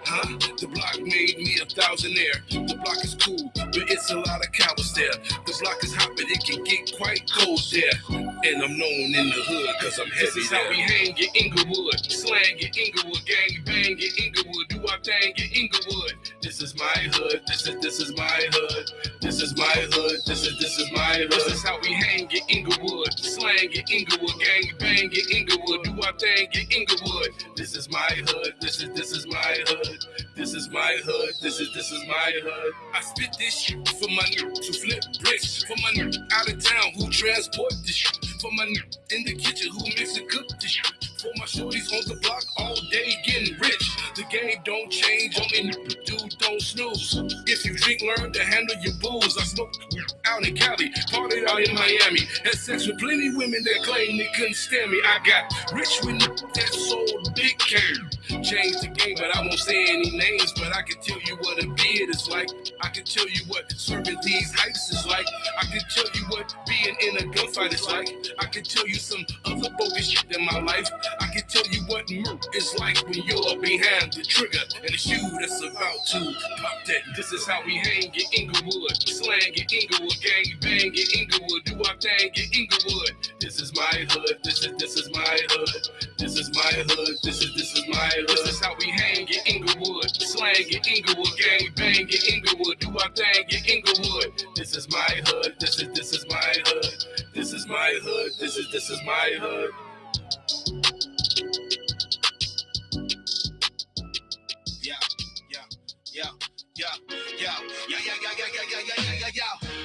Huh? The block made me a thousandaire. The block is cool, but it's a lot of cowards there. The block is hot, but it can get quite cold there. And I'm known in the hood, cause I'm heavy. This is how we hang in Inglewood. Slang in Inglewood, gang bang in Inglewood. Do our thing in Inglewood. This is my hood, this is my hood. This is my hood, this is my hood. This is how we hang in Inglewood. Slang in Inglewood, gang bang in Inglewood. Do our thing in Inglewood. This is my hood, this is my hood. This is my hood, this is my hood. I spit this shit for my niggas who flip bricks. For my niggas out of town who transport this shit. For my niggas in the kitchen who mix and cook this shit. For my shorties on the block all day getting rich. The game don't change, only dude don't snooze. If you drink, learn to handle your booze. I smoked out in Cali, partied out in Miami. Had sex with plenty women that claimed they couldn't stand me. I got rich with that sold big cane. changed the game, but I won't say any names. But I can tell you what a beard is like. I can tell you what serving these hypes is like. I can tell you what being in a gunfight is like. I can tell you some other bogus shit in my life. I can tell you what murk is like when you're behind the trigger and the shoe that's about to pop that. This is how we hang in Inglewood, slang in Inglewood, gang bang in Inglewood, do our thing in Inglewood. This is my hood. This is my hood. This is my hood. This is my hood. This is how we hang in Inglewood, slang in Inglewood, gang bang in Inglewood, do our thing in Inglewood. This is my hood. This is my hood. This is my hood. This is my hood.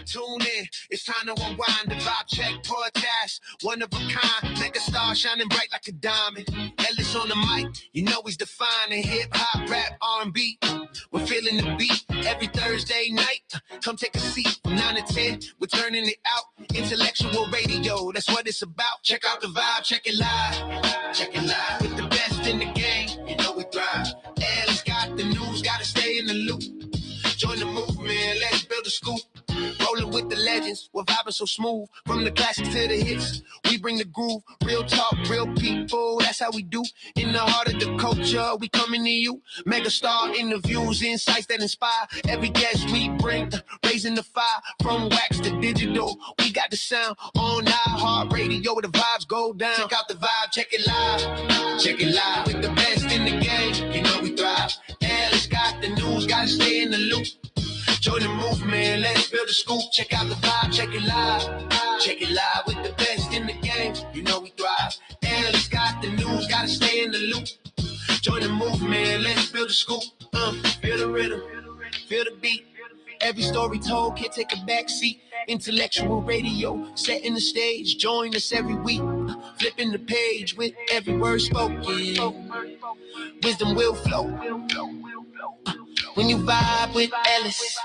Tune in, it's time to unwind the Vibe Check Podcast. One of a kind, mega star shining bright like a diamond. Ellis on the mic, you know he's defining hip hop, rap, R&B. We're feeling the beat every Thursday night. Come take a seat from 9 to 10. We're turning it out. Intellectual radio, that's what it's about. Check out the vibe, check it live. Check it live with the best in the game. You know we thrive. Ellis got the news, gotta stay in the loop. Join the movement, let's build a scoop. Rolling with the legends, we're vibing so smooth. From the classics to the hits, we bring the groove. Real talk, real people, that's how we do. In the heart of the culture, we coming to you. Mega star interviews, insights that inspire. Every guest we bring, raising the fire. From wax to digital, we got the sound. On iHeartRadio, the vibes go down. Check out the vibe, check it live. Check it live with the best in the game. You know we thrive. Ellis got the news, gotta stay in the loop. Join the movement, let's build a scoop. Check out the vibe, check it live. Check it live with the best in the game. You know we thrive. Ellis got the news, gotta stay in the loop. Join the movement, let's build a scoop. Feel the rhythm, feel the beat. Every story told, can't take a back seat. Intellectual radio, setting the stage. Join us every week. Flipping the page with every word spoken. Wisdom will flow. When you vibe with Ellis,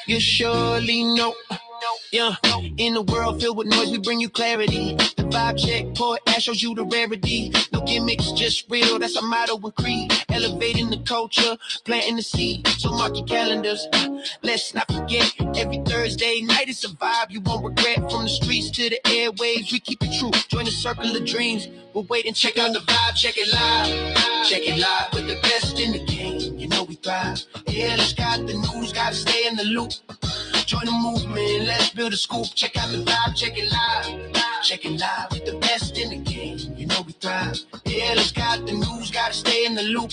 you surely know. Yeah, in a world filled with noise, we bring you clarity. The vibe check podcast shows you the rarity. No gimmicks, just real, that's our motto and creed. Elevating the culture, planting the seed. So mark your calendars, let's not forget. Every Thursday night it's a vibe you won't regret. From the streets to the airwaves, we keep it true. Join the circle of dreams, we'll wait and check out the vibe. Check it live, check it live with the best in the game. You know we thrive. Yeah, let's got the news, gotta stay in the loop. Join the movement, let's build a scoop. Check out the vibe, check it live. Check it live with the best in the game. You know we thrive. Yeah, let's got the news, gotta stay in the loop.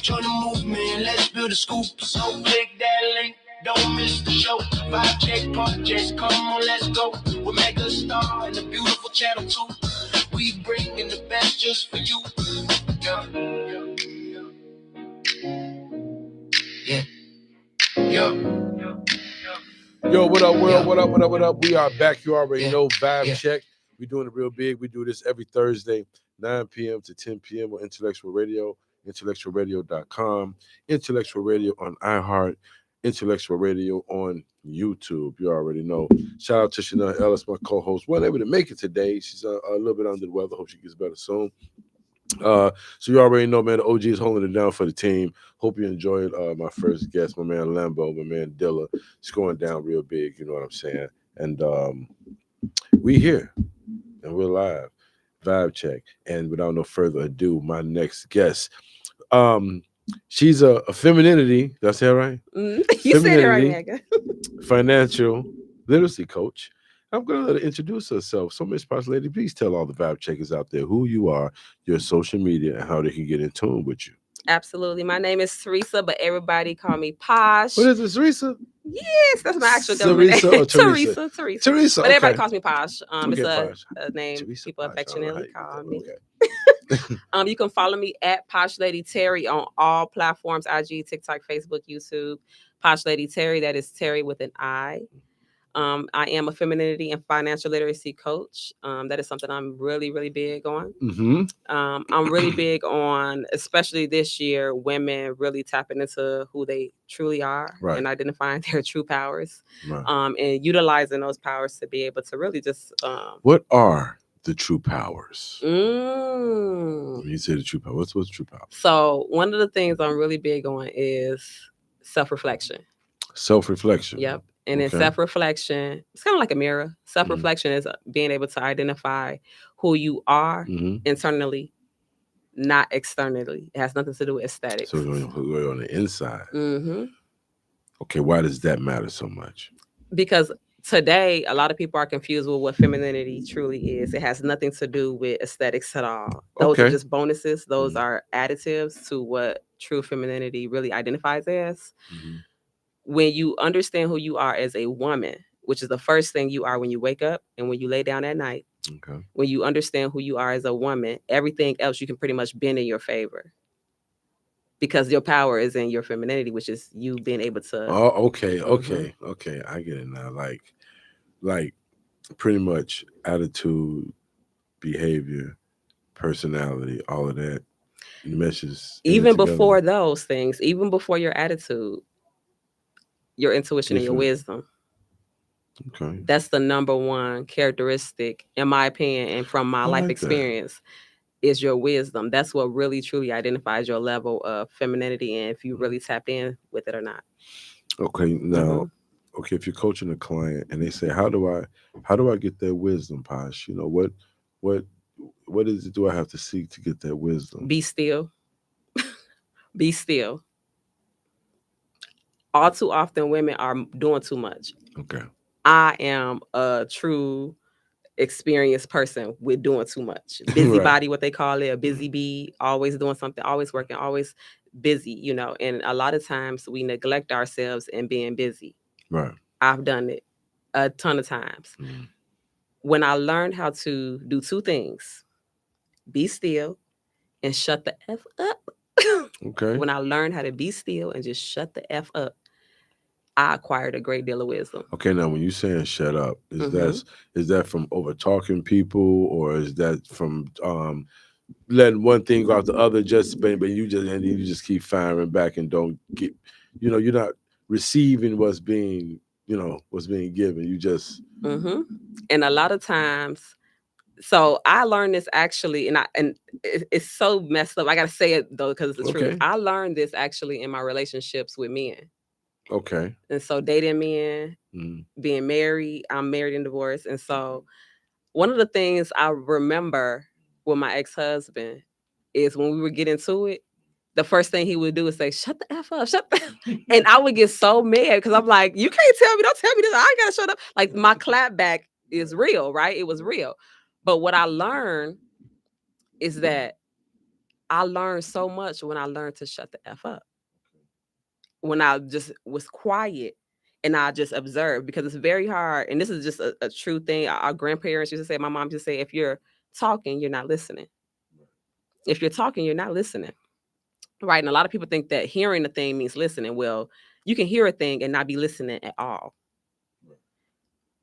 Join the movement, let's build a scoop. So click that link, don't miss the show. Vibe check podcast, come on, let's go. We're Mega Star and the beautiful channel too. We bringing the best just for you. Yo, what up, world? What up? We are back. You already know Vibe Check. We're doing it real big. We do this every Thursday, 9 p.m. to 10 p.m. on Intellectual Radio, IntellectualRadio.com, Intellectual Radio on iHeart, Intellectual Radio on YouTube. You already know. Shout out to Chanel Ellis, my co-host. Wasn't able to make it today. She's a little bit under the weather. Hope she gets better soon. So you already know, man, the OG is holding it down for the team. Hope you enjoyed my first guest, my man Lambo, my man Dilla. It's going down real big, you know what I'm saying? And we here and we're live. Vibe check. And without no further ado, my next guest. She's a femininity, did I say it right? You said it right, Mega. Financial literacy coach. I'm going to let her introduce herself. So, Miss Posh Lady, please tell all the vibe checkers out there who you are, your social media, and how they can get in tune with you. Absolutely. My name is Teresa, but everybody call me Posh. What is it, Teresa? Yes, that's my actual government name. Teresa. Teresa. But okay. everybody calls me Posh. Okay, It's a name Teresa people Posh, affectionately all right. call me. Okay. You can follow me at Posh Lady Terry on all platforms: IG, TikTok, Facebook, YouTube. Posh Lady Terry. That is Terry with an I. I am a femininity and financial literacy coach. That is something I'm really, really big on. Mm-hmm. I'm really big on, especially this year, women really tapping into who they truly are and identifying their true powers, and utilizing those powers to be able to really just. What are the true powers? Mm. When you say the true power, what's true power? So one of the things I'm really big on is self-reflection. Self-reflection. Yep. And in Okay. self-reflection, it's kind of like a mirror. Self-reflection is being able to identify who you are internally, not externally. It has nothing to do with aesthetics. So we're on the inside. Mm-hmm. Okay, why does that matter so much? Because today, a lot of people are confused with what femininity truly is. It has nothing to do with aesthetics at all. Those are just bonuses. Those are additives to what true femininity really identifies as. When you understand who you are as a woman, which is the first thing you are when you wake up and when you lay down at night, when you understand who you are as a woman, everything else you can pretty much bend in your favor. Because your power is in your femininity, which is you being able to. Oh, okay. I get it now. Like pretty much attitude, behavior, personality, all of that meshes. Even before those things, even before your attitude, your intuition and your wisdom. Okay. That's the number one characteristic, in my opinion, and from my life experience, is your wisdom. That's what really truly identifies your level of femininity and if you really tapped in with it or not. Okay, now, if you're coaching a client and they say, how do I get that wisdom, Posh? You know, what is it do I have to seek to get that wisdom? Be still. Be still. All too often women are doing too much. Okay. I am a true experienced person with doing too much. Busybody, what they call it, a busy bee, always doing something, always working, always busy, you know. And a lot of times we neglect ourselves in being busy. Right. I've done it a ton of times. When I learned how to do two things, be still and shut the F up. Okay. When I learned how to be still and just shut the F up, I acquired a great deal of wisdom. Okay, now when you're saying shut up, is that from over talking people, or is that from letting one thing go out the other, but you just keep firing back and don't get, you're not receiving what's being given. You just and a lot of times, so I learned this actually, and it's so messed up. I gotta say it though because it's the truth. I learned this actually in my relationships with men. Okay. And so dating men, being married, I'm married and divorced. And so one of the things I remember with my ex-husband is when we would get into it, the first thing he would do is say, shut the F up, shut the F up. And I would get so mad because I'm like, you can't tell me, don't tell me this. I ain't gotta shut up. Like my clap back is real, right? It was real. But what I learned is that I learned so much when I learned to shut the F up. When I just was quiet and I just observed, because it's very hard. And this is just a true thing. Our grandparents used to say, my mom used to say, if you're talking, you're not listening. If you're talking, you're not listening. Right. And a lot of people think that hearing a thing means listening. Well, you can hear a thing and not be listening at all.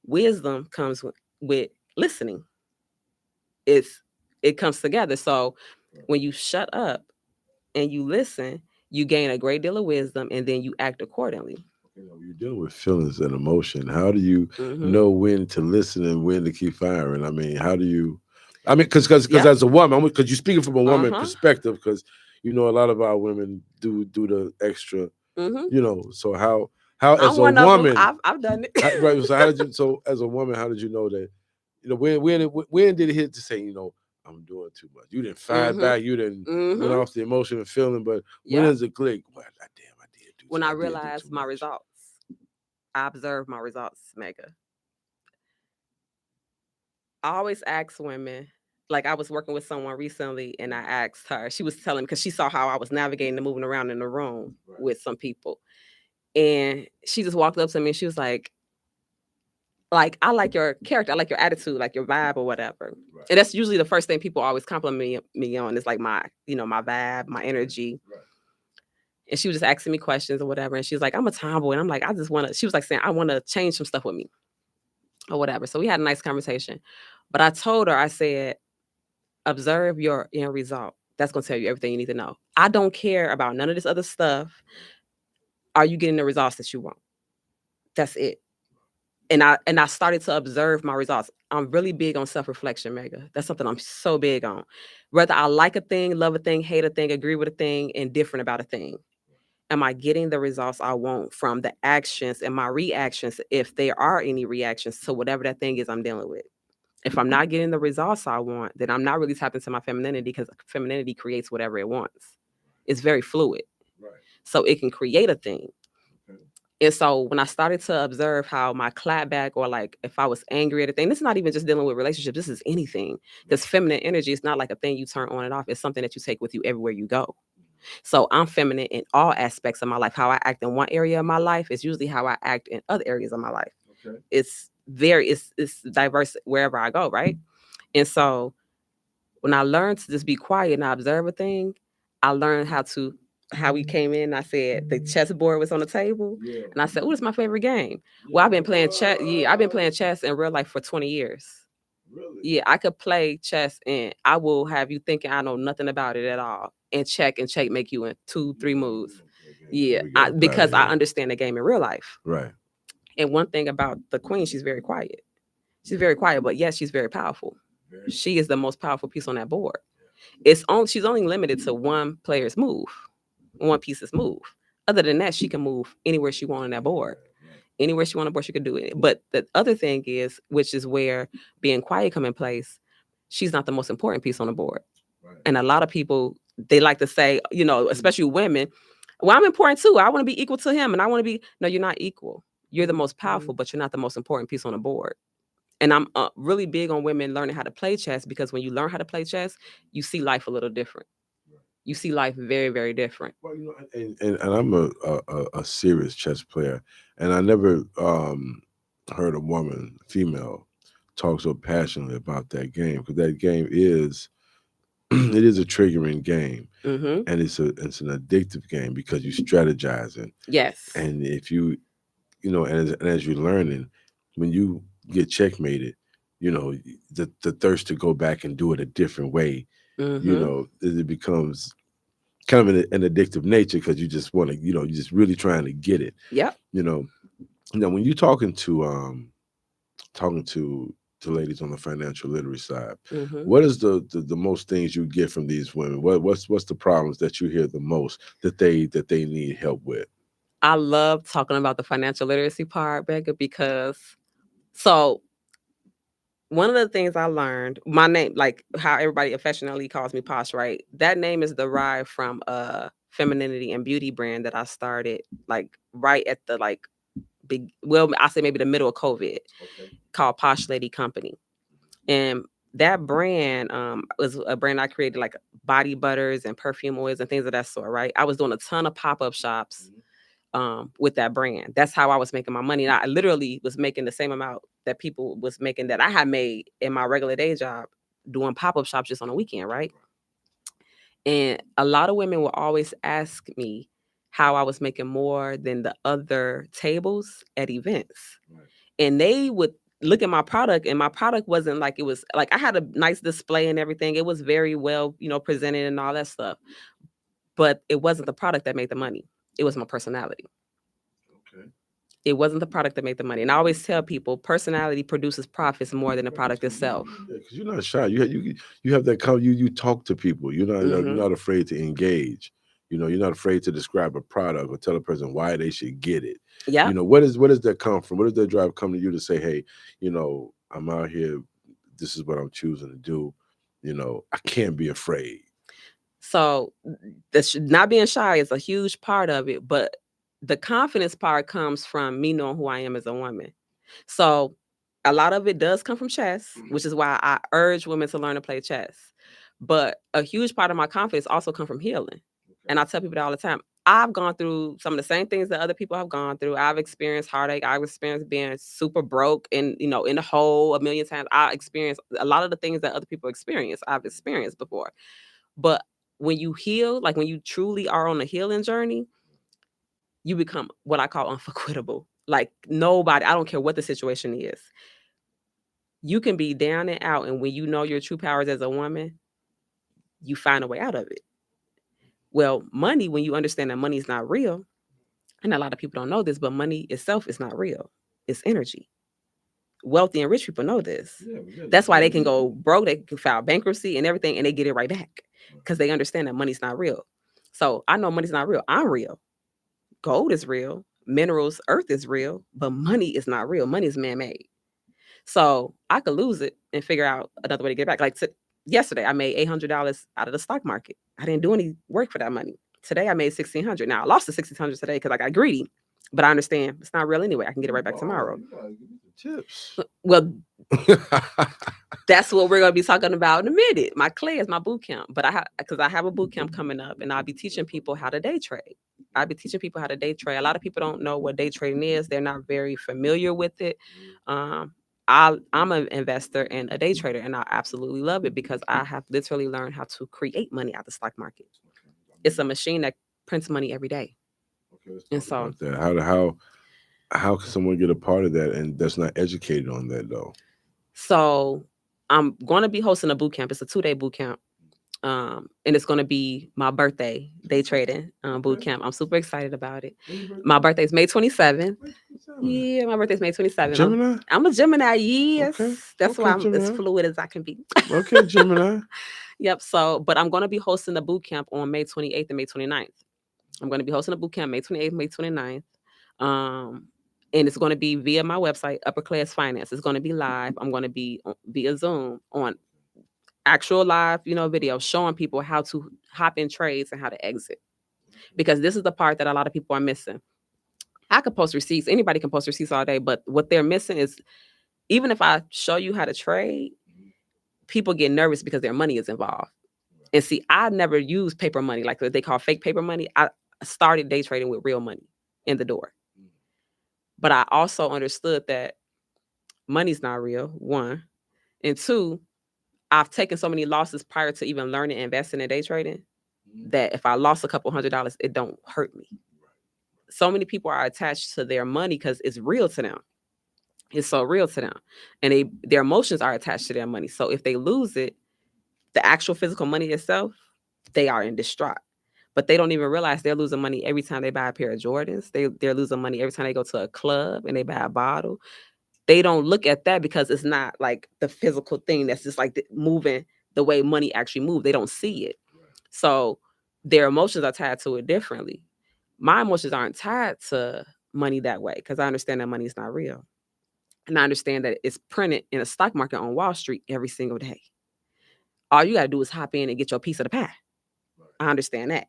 Wisdom comes with listening. It comes together. So when you shut up and you listen, you gain a great deal of wisdom and then you act accordingly. You're dealing with feelings and emotion. How do you know when to listen and when to keep firing? I mean, how do you? I mean, because as a woman, because you're speaking from a woman perspective, because a lot of our women do the extra, So how as a woman, I've done it. right? So as a woman, how did you know that? When did it hit to say, I'm doing too much? You didn't fire back. You didn't went off the emotion and feeling. But when does it click? Well, I did do. When I realized my results, I observed my results, Mega. I always ask women. Like I was working with someone recently, and I asked her. She was telling me because she saw how I was navigating and moving around in the room with some people, and she just walked up to me and she was like, I like your character, I like your attitude, like your vibe or whatever. Right. And that's usually the first thing people always compliment me on is like my vibe, my energy. Right. And she was just asking me questions or whatever. And she was like, I'm a tomboy. And I'm like, she was like saying, I want to change some stuff with me or whatever. So we had a nice conversation. But I told her, I said, observe your end result. That's going to tell you everything you need to know. I don't care about none of this other stuff. Are you getting the results that you want? That's it. and I started to observe my results. I'm really big on self-reflection, Mega. That's something I'm so big on. Whether I like a thing, love a thing, hate a thing, agree with a thing, indifferent about a thing. Am I getting the results I want from the actions and my reactions, if there are any reactions to whatever that thing is I'm dealing with? If I'm not getting the results I want, then I'm not really tapped into my femininity, because femininity creates whatever it wants. It's very fluid. Right. So it can create a thing. Okay. And so when I started to observe how my clapback, or like if I was angry at a thing, this is not even just dealing with relationships, this is anything. Because feminine energy is not like a thing you turn on and off. It's something that you take with you everywhere you go. So I'm feminine in all aspects of my life. How I act in one area of my life is usually how I act in other areas of my life. Okay. It's diverse wherever I go, right? And so when I learned to just be quiet and I observe a thing, I learned how we came in. I said the chessboard was on the table, Yeah. and I said, "Oh, it's my favorite game." Well, I've been playing chess. Yeah, I've been playing chess in real life for 20 years. Really? Yeah, I could play chess, and I will have you thinking I know nothing about it at all, and check make you in 2-3 moves. Yeah, because I understand the game in real life. Right. And one thing about the queen, she's very quiet. She's very quiet, but yes, she's very powerful. She is the most powerful piece on that board. She's only limited to one player's move, one piece's move. Other than that, she can move anywhere she wants on that board. Anywhere she wants on the board, she can do it. But the other thing is, which is where being quiet come in place, she's not the most important piece on the board. Right. And a lot of people, they like to say, especially women, well, I'm important too. I want to be equal to him, and I want to be. No, you're not equal. You're the most powerful, but you're not the most important piece on the board. And I'm really big on women learning how to play chess, because when you learn how to play chess, you see life a little different. You see life very, very different. Well, and I'm a serious chess player, and I never heard a woman, female, talk so passionately about that game, because that game is it is a triggering game, Mm-hmm. and it's an addictive game because you strategizing. Yes. And if you and as you're learning, when you get checkmated, the thirst to go back and do it a different way, Mm-hmm. it becomes kind of an addictive nature, because you just want to, you're just really trying to get it. Yep. Now when you're talking to ladies on the financial literacy side, Mm-hmm. what is the most things you get from these women? What's the problems that you hear the most that they need help with? I love talking about the financial literacy part, Becca, because so one of the things I learned, my name, like how everybody affectionately calls me Posh, right? That name is derived from a femininity and beauty brand that I started like right at the I say maybe the middle of COVID, called Posh Lady Company. And that brand was a brand I created, like body butters and perfume oils and things of that sort, right? I was doing a ton of pop-up shops with that brand. That's how I was making my money. And I literally was making the same amount that people was making that I had made in my regular day job doing pop-up shops just on a weekend, right? And a lot of women will always ask me how I was making more than the other tables at events. Right. And they would look at my product, and my product wasn't like, it was like I had a nice display and everything. It was very well, presented and all that stuff. But it wasn't the product that made the money. It was my personality. Okay. It wasn't the product that made the money. And I always tell people, personality produces profits more than the product itself. Yeah, because you're not shy. You have that you talk to people. You're not afraid to engage. You're not afraid to describe a product or tell a person why they should get it. Yeah. Where does that come from? Where does that drive come to you to say, hey, I'm out here, this is what I'm choosing to do. I can't be afraid. So not being shy is a huge part of it, but the confidence part comes from me knowing who I am as a woman. So a lot of it does come from chess, which is why I urge women to learn to play chess. But a huge part of my confidence also comes from healing. And I tell people that all the time. I've gone through some of the same things that other people have gone through. I've experienced heartache. I've experienced being super broke and, in the hole a million times. I experienced a lot of the things that other people experience. I've experienced before. But when you heal, like when you truly are on a healing journey, you become what I call unforgettable. Like nobody, I don't care what the situation is. You can be down and out, and when you know your true powers as a woman, you find a way out of it. Well, money, when you understand that money is not real, and a lot of people don't know this, but money itself is not real. It's energy. wealthy and rich people know this. That's why they can go broke, they can file bankruptcy and everything, and they get it right back because they understand that money's not real. So I know money's not real. I'm real. Gold is real. Minerals, earth is real, but money is not real. Money is man-made. So I could lose it and figure out another way to get it back. Like yesterday, I made $800 out of the stock market. I didn't do any work for that money. Today, I made $1,600. Now I lost the $1,600 today because I got greedy, but I understand it's not real anyway. I can get it right back tomorrow. Tips. Well, that's what we're going to be talking about in a minute. My class, my boot camp. But I have a boot camp coming up, and I'll be teaching people how to day trade. I'll be teaching people how to day trade. A lot of people don't know what day trading is. They're not very familiar with it. I'm an investor and a day trader, and I absolutely love it because I have literally learned how to create money out of the stock market. It's a machine that prints money every day. And so how can someone get a part of that and that's not educated on that though? So I'm going to be hosting a boot camp. It's a 2-day boot camp. And it's going to be my birthday day trading boot camp. I'm super excited about it. My birthday's May 27th. Yeah, my birthday's May 27th. Gemini? I'm a Gemini, yes. Okay. That's why I'm Gemini. as fluid as I can be. Okay, Gemini. Yep. So, but I'm going to be hosting the boot camp on May 28th and May 29th. I'm going to be hosting a boot camp May 28th, May 29th. And it's going to be via my website, Upper Class Finance. It's going to be live. I'm going to be via Zoom on actual live, video showing people how to hop in trades and how to exit. Because this is the part that a lot of people are missing. I could post receipts. Anybody can post receipts all day. But what they're missing is, even if I show you how to trade, people get nervous because their money is involved. And see, I never used paper money, like what they call fake paper money. I started day trading with real money in the door. But I also understood that money's not real, 1. And 2, I've taken so many losses prior to even learning investing in day trading that if I lost a couple $100, it don't hurt me. So many people are attached to their money because it's real to them. It's so real to them. And their emotions are attached to their money. So if they lose it, the actual physical money itself, they are in distraught. But they don't even realize they're losing money every time they buy a pair of Jordans. They're losing money every time they go to a club and they buy a bottle. They don't look at that because it's not like the physical thing that's just like moving the way money actually moves. They don't see it. So their emotions are tied to it differently. My emotions aren't tied to money that way because I understand that money is not real. And I understand that it's printed in a stock market on Wall Street every single day. All you got to do is hop in and get your piece of the pie. I understand that.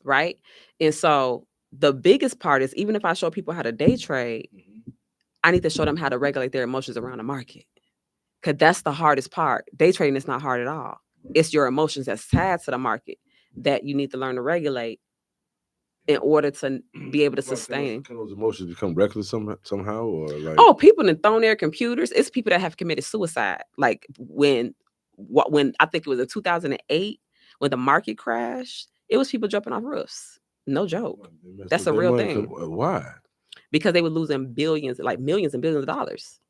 Right? And so the biggest part is, even if I show people how to day trade, I need to show them how to regulate their emotions around the market. Because that's the hardest part. Day trading is not hard at all. It's your emotions that's tied to the market that you need to learn to regulate in order to be able to sustain. Can those emotions become reckless somehow, or like? Oh, people that thrown their computers. It's people that have committed suicide. Like when I think it was in 2008 when the market crashed, it was people jumping off roofs. No joke. That's a real thing. Why? Because they were losing billions, like millions and billions of dollars.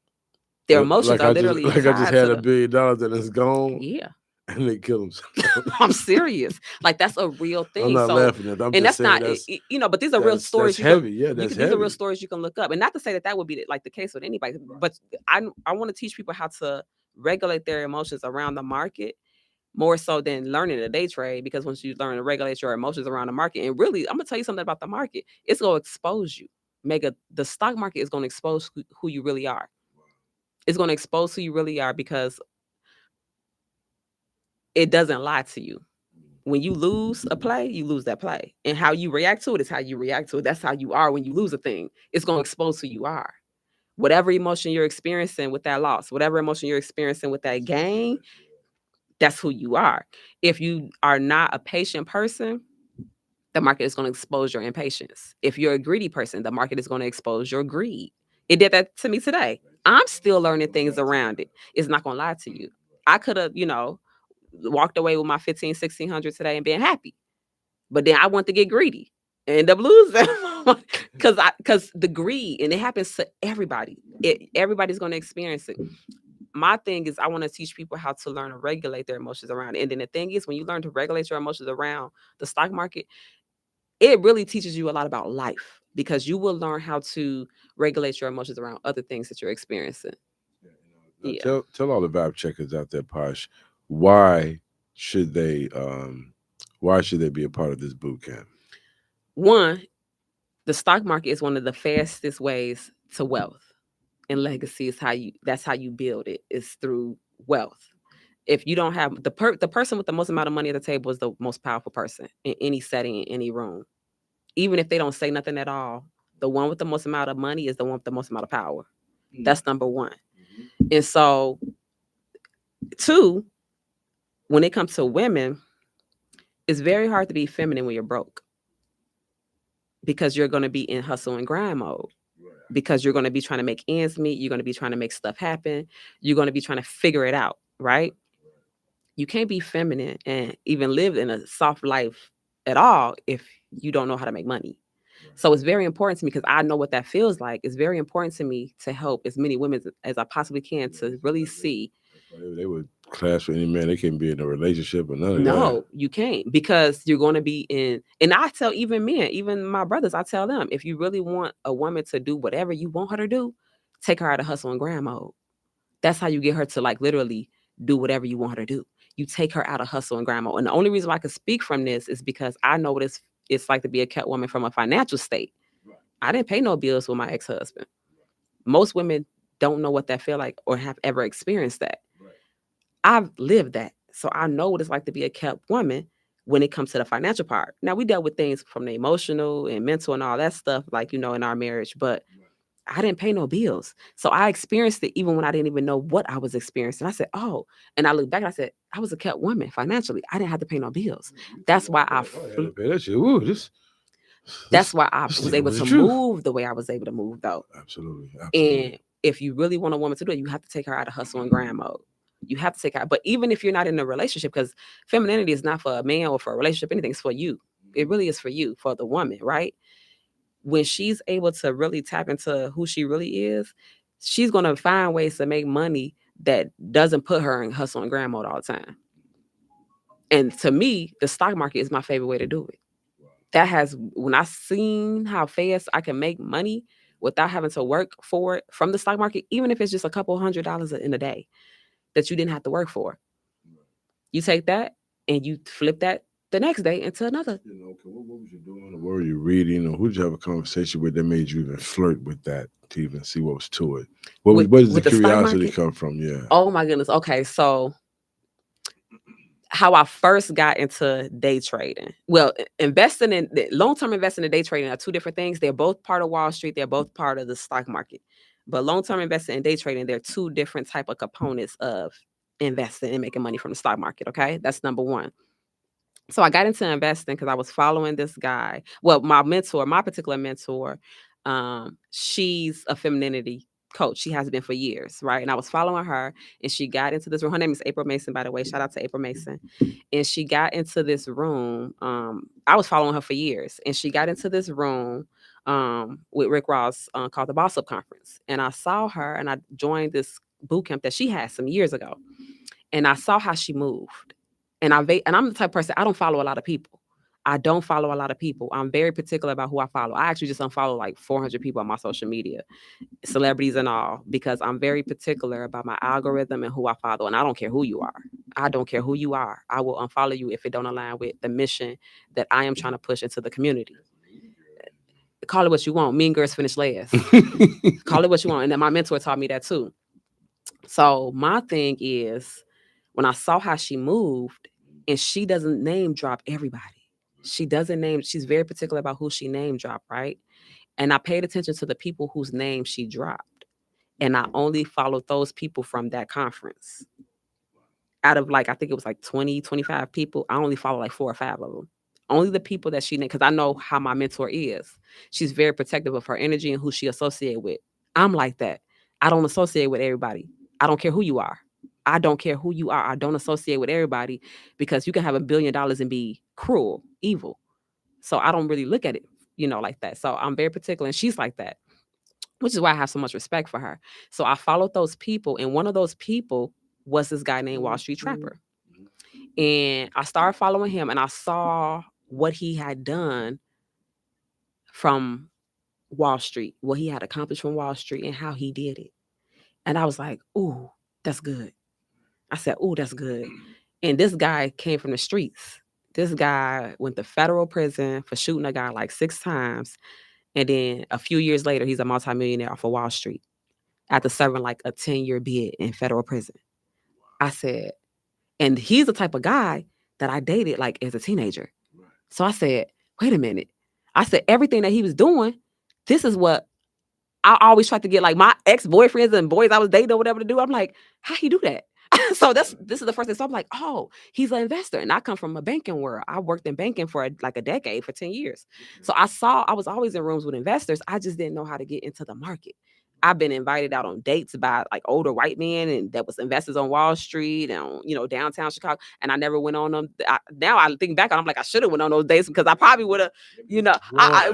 Their emotions are literally I just had $1 billion and it's gone. Yeah. And they kill themselves. I'm serious. Like, that's a real thing. I'm not laughing at that. And that's not, but these are real stories. That's heavy. Yeah, that's heavy. These are real stories you can look up. And not to say that would be like the case with anybody, but I want to teach people how to regulate their emotions around the market more so than learning a day trade. Because once you learn to regulate your emotions around the market, and really, I'm going to tell you something about the market, it's going to expose you. The stock market is going to expose who you really are. It's going to expose who you really are because it doesn't lie to you. When you lose a play, you lose that play. And how you react to it is how you react to it. That's how you are when you lose a thing. It's going to expose who you are. Whatever emotion you're experiencing with that loss, whatever emotion you're experiencing with that gain, that's who you are. If you are not a patient person, the market is going to expose your impatience. If you're a greedy person, the market is going to expose your greed. It did that to me today. I'm still learning things around it. It's not going to lie to you. I could have, walked away with my 1,500, 1,600 today and been happy. But then I want to get greedy and end up losing because the greed, and it happens to everybody. Everybody's going to experience it. My thing is, I want to teach people how to learn to regulate their emotions around it. And then the thing is, when you learn to regulate your emotions around the stock market, it really teaches you a lot about life because you will learn how to regulate your emotions around other things that you're experiencing. Now Yeah. tell all the vibe checkers out there, Posh, why should they be a part of this boot camp? One, the stock market is one of the fastest ways to wealth, and legacy is that's how you build it, is through wealth. If you don't have the person with the most amount of money at the table is the most powerful person in any setting, in any room. Even if they don't say nothing at all, the one with the most amount of money is the one with the most amount of power. That's number one. And so, two, when it comes to women, it's very hard to be feminine when you're broke, because you're going to be in hustle and grind mode, because you're going to be trying to make ends meet. You're going to be trying to make stuff happen. You're going to be trying to figure it out, right? You can't be feminine and even live in a soft life at all if you don't know how to make money. So it's very important to me, because I know what that feels like. It's very important to me to help as many women as I possibly can to really see. They would clash with any man. They can't be in a relationship or none of that. No, you can't, because you're going to be in, and I tell even men, even my brothers, I tell them, if you really want a woman to do whatever you want her to do, take her out of hustle and grind mode. That's how you get her to like literally do whatever you want her to do. You take her out of hustle and grind mode. And the only reason why I can speak from this is because I know what it's like to be a kept woman from a financial state. I didn't pay no bills with my ex-husband. Most women don't know what that feel like or have ever experienced that. I've lived that. So I know what it's like to be a kept woman when it comes to the financial part. Now, we dealt with things from the emotional and mental and all that stuff, like, in our marriage, but I didn't pay no bills. So I experienced it even when I didn't even know what I was experiencing. I said, oh, and I look back and I said, I was a kept woman financially. I didn't have to pay no bills. That's why that's why I was able to move the way I was able to move, though. Absolutely. And if you really want a woman to do it, you have to take her out of hustle and grind mode. You have to take her out. But even if you're not in a relationship, because femininity is not for a man or for a relationship, anything, it's for you. It really is for you, for the woman, right? When she's able to really tap into who she really is, she's going to find ways to make money that doesn't put her in hustle and grind mode all the time. And to me, the stock market is my favorite way to do it. When I seen how fast I can make money without having to work for it from the stock market, even if it's just a couple $100 in a day that you didn't have to work for. You take that and you flip that the next day into another. What was you doing? What were you reading? Or who did you have a conversation with that made you even flirt with that to even see what was to it? Where does the curiosity come from? Yeah. Oh my goodness. Okay, so how I first got into day trading. Well, long-term investing and day trading are two different things. They're both part of Wall Street. They're both part of the stock market. But long-term investing and day trading, they're two different type of components of investing and making money from the stock market. Okay, that's number one. So I got into investing because I was following this guy. Well, my particular mentor, she's a femininity coach. She has been for years, right? And I was following her, and she got into this room. Her name is April Mason, by the way. Shout out to April Mason. And she got into this room. I was following her for years, and she got into this room with Rick Ross called the Boss Up Conference. And I saw her, and I joined this boot camp that she had some years ago. And I saw how she moved. And I'm the type of person, I don't follow a lot of people. I'm very particular about who I follow. I actually just unfollow like 400 people on my social media, celebrities and all, because I'm very particular about my algorithm and who I follow. And I don't care who you are. I will unfollow you if it don't align with the mission that I am trying to push into the community. Call it what you want. Mean girls finish last. Call it what you want. And then my mentor taught me that too. So my thing is, when I saw how she moved, and she doesn't name drop everybody. She's very particular about who she name dropped, right? And I paid attention to the people whose name she dropped. And I only followed those people from that conference. Out of I think it was 20, 25 people, I only follow 4 or 5 of them. Only the people that she named, because I know how my mentor is. She's very protective of her energy and who she associates with. I'm like that. I don't associate with everybody. I don't care who you are. I don't associate with everybody, because you can have $1 billion and be cruel, evil. So I don't really look at it, like that. So I'm very particular, and she's like that, which is why I have so much respect for her. So I followed those people, and one of those people was this guy named Wall Street Trapper. And I started following him, and I saw what he had done from Wall Street, what he had accomplished from Wall Street, and how he did it. And I was like, ooh, that's good. I said, oh, that's good. And this guy came from the streets. This guy went to federal prison for shooting a guy like 6 times. And then a few years later, he's a multimillionaire off of Wall Street after serving like a 10-year bid in federal prison. I said, and he's the type of guy that I dated like as a teenager. So I said, wait a minute. I said, everything that he was doing, this is what I always tried to get like my ex-boyfriends and boys I was dating or whatever to do. I'm like, how he do that? So this is the first thing. So I'm like, oh, he's an investor. And I come from a banking world. I worked in banking for like a decade, for 10 years. So I was always in rooms with investors. I just didn't know how to get into the market. I've been invited out on dates by like older white men and that was investors on Wall Street and, downtown Chicago. And I never went on them. Now I think back on, I'm like, I should have went on those dates because I probably would have,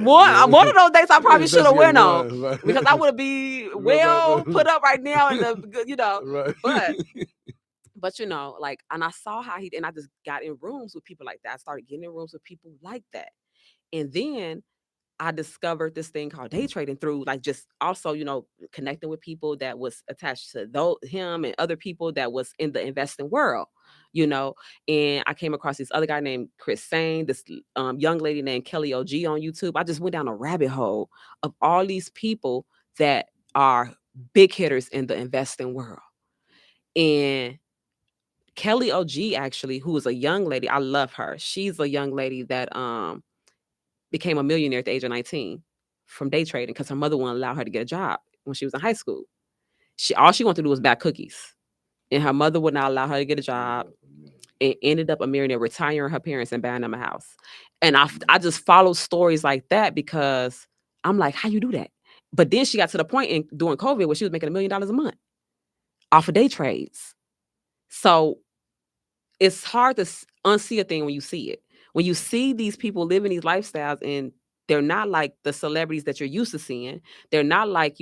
one of those dates I probably should have went on because I would be well put up right now in the, but like, and I saw how and I just got in rooms with people like that. I started getting in rooms with people like that. And then I discovered this thing called day trading through like just also, connecting with people that was attached to him and other people that was in the investing world, and I came across this other guy named Chris Sane, this young lady named Kelly OG on YouTube. I just went down a rabbit hole of all these people that are big hitters in the investing world. And Kelly OG actually, who is a young lady, I love her. She's a young lady that became a millionaire at the age of 19 from day trading because her mother wouldn't allow her to get a job when she was in high school. All she wanted to do was bake cookies. And her mother would not allow her to get a job and ended up a millionaire, retiring her parents and buying them a house. And I just follow stories like that because I'm like, how you do that? But then she got to the point during COVID where she was making $1 million a month off of day trades. So it's hard to unsee a thing when you see it. When you see these people living these lifestyles and they're not like the celebrities that you're used to seeing. They're not like,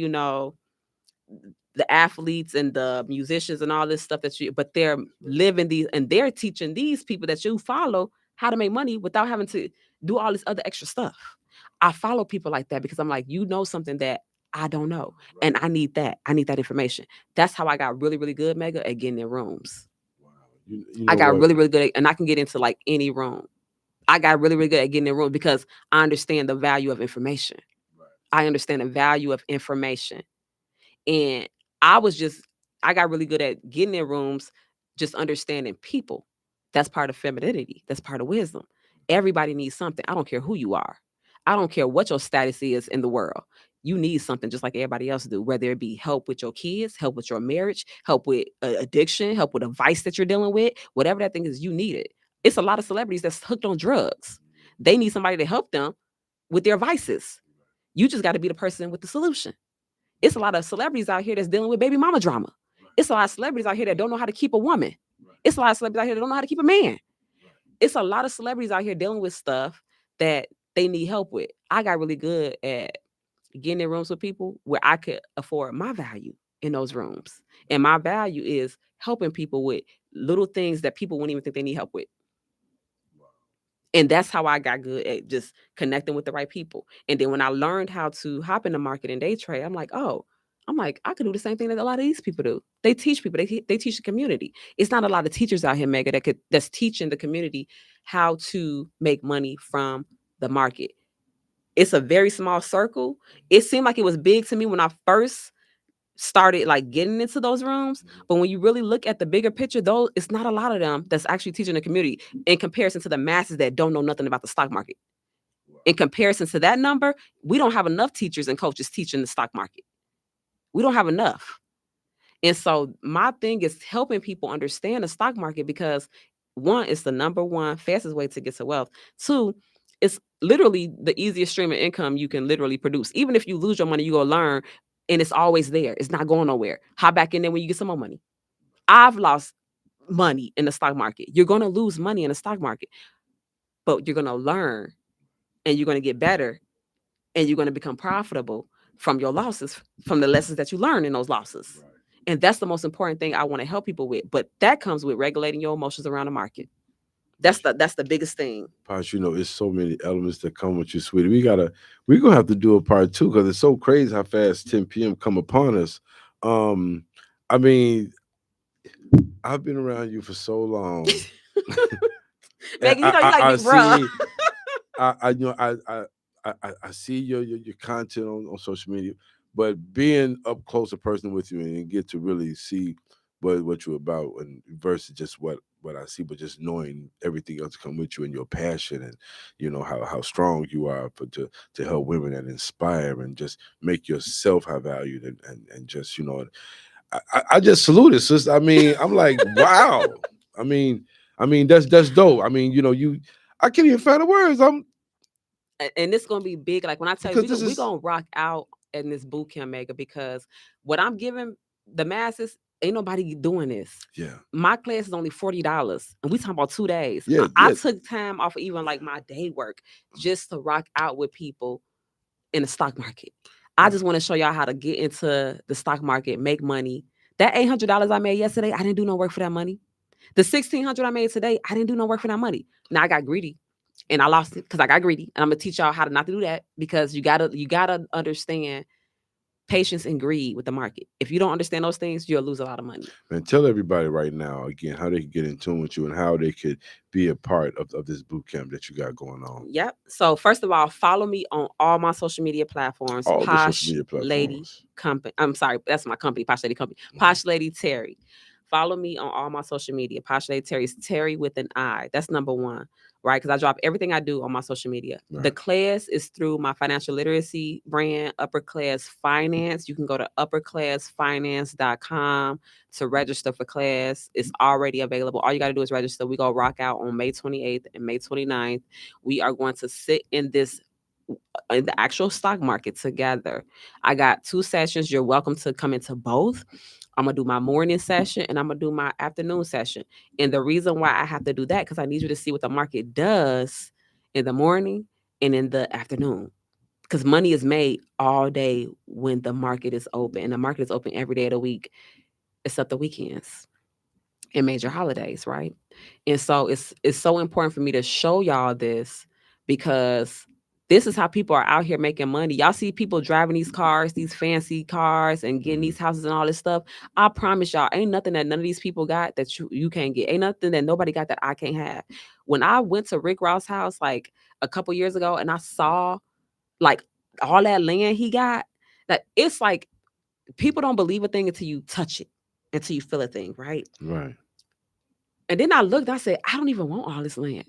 the athletes and the musicians and all this stuff but they're living these and they're teaching these people that you follow how to make money without having to do all this other extra stuff. I follow people like that because I'm like, something that I don't know. And I need that. I need that information. That's how I got really, really good, Mega, at getting in rooms. I got really, really good and I can get into like any room. I got really, really good at getting in rooms because I understand the value of information. I understand the value of information. And I got really good at getting in rooms, just understanding people. That's part of femininity. That's part of wisdom. Everybody needs something. I don't care who you are. I don't care what your status is in the world. You need something just like everybody else do, whether it be help with your kids, help with your marriage, help with addiction, help with a vice that you're dealing with, whatever that thing is, you need it. It's a lot of celebrities that's hooked on drugs. They need somebody to help them with their vices. You just got to be the person with the solution. It's a lot of celebrities out here that's dealing with baby mama drama. It's a lot of celebrities out here that don't know how to keep a woman. It's a lot of celebrities out here that don't know how to keep a man. It's a lot of celebrities out here dealing with stuff that they need help with. I got really good at getting in rooms with people where I could afford my value in those rooms. And my value is helping people with little things that people wouldn't even think they need help with. And that's how I got good at just connecting with the right people. And then when I learned how to hop in the market and day trade, I'm like, I could do the same thing that a lot of these people do. They teach people, they teach the community. It's not a lot of teachers out here, Mega, that's teaching the community how to make money from the market. It's a very small circle. It seemed like it was big to me when I first started like getting into those rooms, but when you really look at the bigger picture, though, it's not a lot of them that's actually teaching the community in comparison to the masses that don't know nothing about the stock market. In comparison to that number, we don't have enough teachers and coaches teaching the stock market. We don't have enough. And so my thing is helping people understand the stock market because one, it's the number one fastest way to get to wealth. Two, it's literally the easiest stream of income you can literally produce. Even if you lose your money, you go learn. And it's always there. It's not going nowhere. Hop back in there when you get some more money. I've lost money in the stock market. You're going to lose money in the stock market, but you're going to learn and you're going to get better and you're going to become profitable from your losses, from the lessons that you learn in those losses. And that's the most important thing I want to help people with. But that comes with regulating your emotions around the market. That's the biggest thing. Posh, it's so many elements that come with you, sweetie. We're gonna have to do a part 2 because it's so crazy how fast 10 p.m. come upon us. I mean, I've been around you for so long. Megan, you know you like big bro. I see your content on social media, but being up close, a person with you, and get to really see what you're about, and versus just what I see, but just knowing everything else come with you and your passion, and how strong you are to help women and inspire and just make yourself high valued, and just I just salute it, sister. I mean, I'm like, wow. I mean that's dope. I mean, I can't even find the words. And it's gonna be big. Like when I tell you, we're gonna rock out in this boot camp, Mega, because what I'm giving the masses, ain't nobody doing this. Yeah. My class is only $40, and we talking about 2 days. Yeah, I took time off of even like my day work just to rock out with people in the stock market. I just want to show y'all how to get into the stock market, make money. That $800 I made yesterday, I didn't do no work for that money. The $1,600 I made today, I didn't do no work for that money. Now I got greedy. And I lost it because I got greedy. And I'm gonna teach y'all how to not to do that, because you gotta understand patience and greed with the market. If you don't understand those things, you'll lose a lot of money. Man, tell everybody right now again how they can get in tune with you and how they could be a part of this boot camp that you got going on. Yep. So first of all, follow me on all my social media platforms. All the Posh social media platforms. Lady Company. I'm sorry, that's my company, Posh Lady Company. Posh Lady Terry. Follow me on all my social media. Posh Lady Terry is Terry with an I. That's number one, right? Because I drop everything I do on my social media. Right. The class is through my financial literacy brand, Upper Class Finance. You can go to upperclassfinance.com to register for class. It's already available. All you got to do is register. We're going to rock out on May 28th and May 29th. We are going to sit in the actual stock market together. I got 2 sessions. You're welcome to come into both. I'm going to do my morning session and I'm going to do my afternoon session. And the reason why I have to do that, because I need you to see what the market does in the morning and in the afternoon. Because money is made all day when the market is open. And the market is open every day of the week, except the weekends and major holidays, right? And so it's so important for me to show y'all this, because this is how people are out here making money. Y'all see people driving these cars, these fancy cars, and getting these houses and all this stuff. I promise y'all, ain't nothing that none of these people got that you can't get. Ain't nothing that nobody got that I can't have. When I went to Rick Ross' house like a couple years ago and I saw like all that land he got, that it's like people don't believe a thing until you touch it, until you feel a thing, right? Right. And then I looked, I said, I don't even want all this land.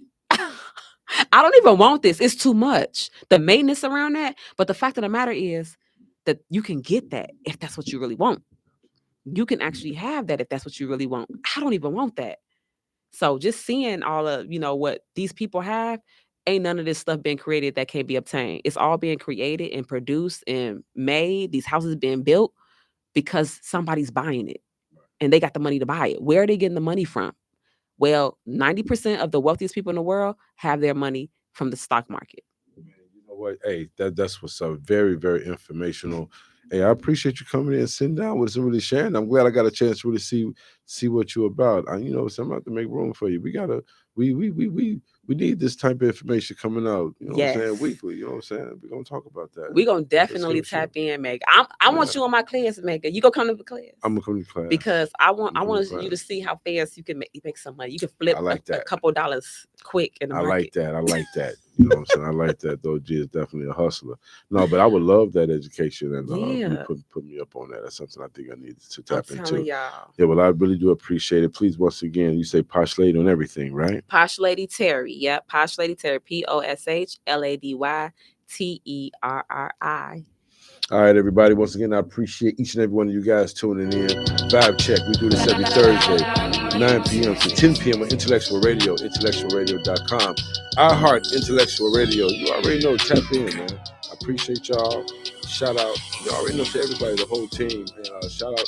I don't even want this. It's too much. The maintenance around that. But the fact of the matter is that you can get that if that's what you really want. You can actually have that if that's what you really want. I don't even want that. So just seeing all of, what these people have, ain't none of this stuff being created that can't be obtained. It's all being created and produced and made. These houses being built because somebody's buying it and they got the money to buy it. Where are they getting the money from? Well, 90% of the wealthiest people in the world have their money from the stock market. Man, you know what? Hey, that's what's up. Very, very informational. Hey, I appreciate you coming in and sitting down with us and really sharing. I'm glad I got a chance to really see what you're about. So I'm about to make room for you. We need this type of information coming out, what I'm saying, weekly. You know what I'm saying? We're gonna talk about that. We're gonna definitely tap in, Meg. I want you on my class, Meg. You gonna come to the class? I'm gonna come to class. Because I want you to see how fast you can make some money. You can flip a couple dollars quick in the market. I like that. You know what I'm saying? I like that. Though G is definitely a hustler. No, but I would love that education, and put me up on that. That's something I think I need to tap into. Y'all. Yeah, well, I really do appreciate it. Please, once again, you say Posh Lady on everything, right? Posh Lady Terry. Yep, Posh Lady Terry. POSHLADY TERRI. All right, everybody. Once again, I appreciate each and every one of you guys tuning in. Vibe Check. We do this every Thursday, 9 p.m. to 10 p.m. on Intellectual Radio, IntellectualRadio.com. I heart Intellectual Radio. You already know. Tap in, man. I appreciate y'all. Shout out. You already know to everybody, the whole team. Shout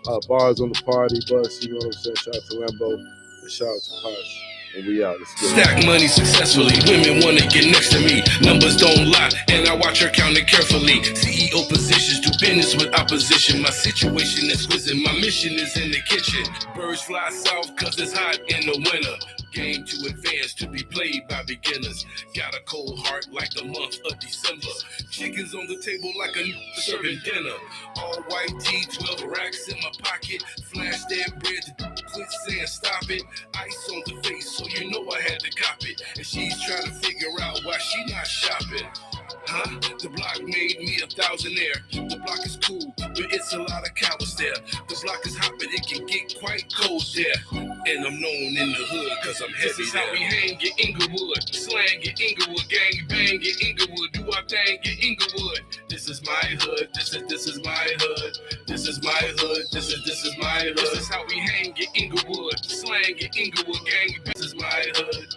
out Bars on the Party Bus. You know what I'm saying? Shout out to Lambo. And shout out to Posh. And we out. Stack money successfully. Women wanna get next to me. Numbers don't lie, and I watch her count it carefully. CEO positions do business with opposition. My situation is risen. My mission is in the kitchen. Birds fly south 'cause it's hot in the winter. Game too advanced to be played by beginners. Got a cold heart like the month of December. Chickens on the table like a serving dinner. all white tee, 12 racks in my pocket. Flash that bread, quit saying stop it. Ice on the face, so you know I had to cop it. And she's trying to figure out why she not shopping. Huh? The block made me a thousandaire. The block is cool, but it's a lot of cowards there. The block is hot, but it can get quite cold there. And I'm known in the hood, cause I'm heavy. This is how we hang in Inglewood. Slang in Inglewood, gang bang in Inglewood. Do our thing in Inglewood. This is my hood, this is my hood. This is my hood, this is my hood. This is how we hang in Inglewood. Slang in Inglewood, gang, this is my hood.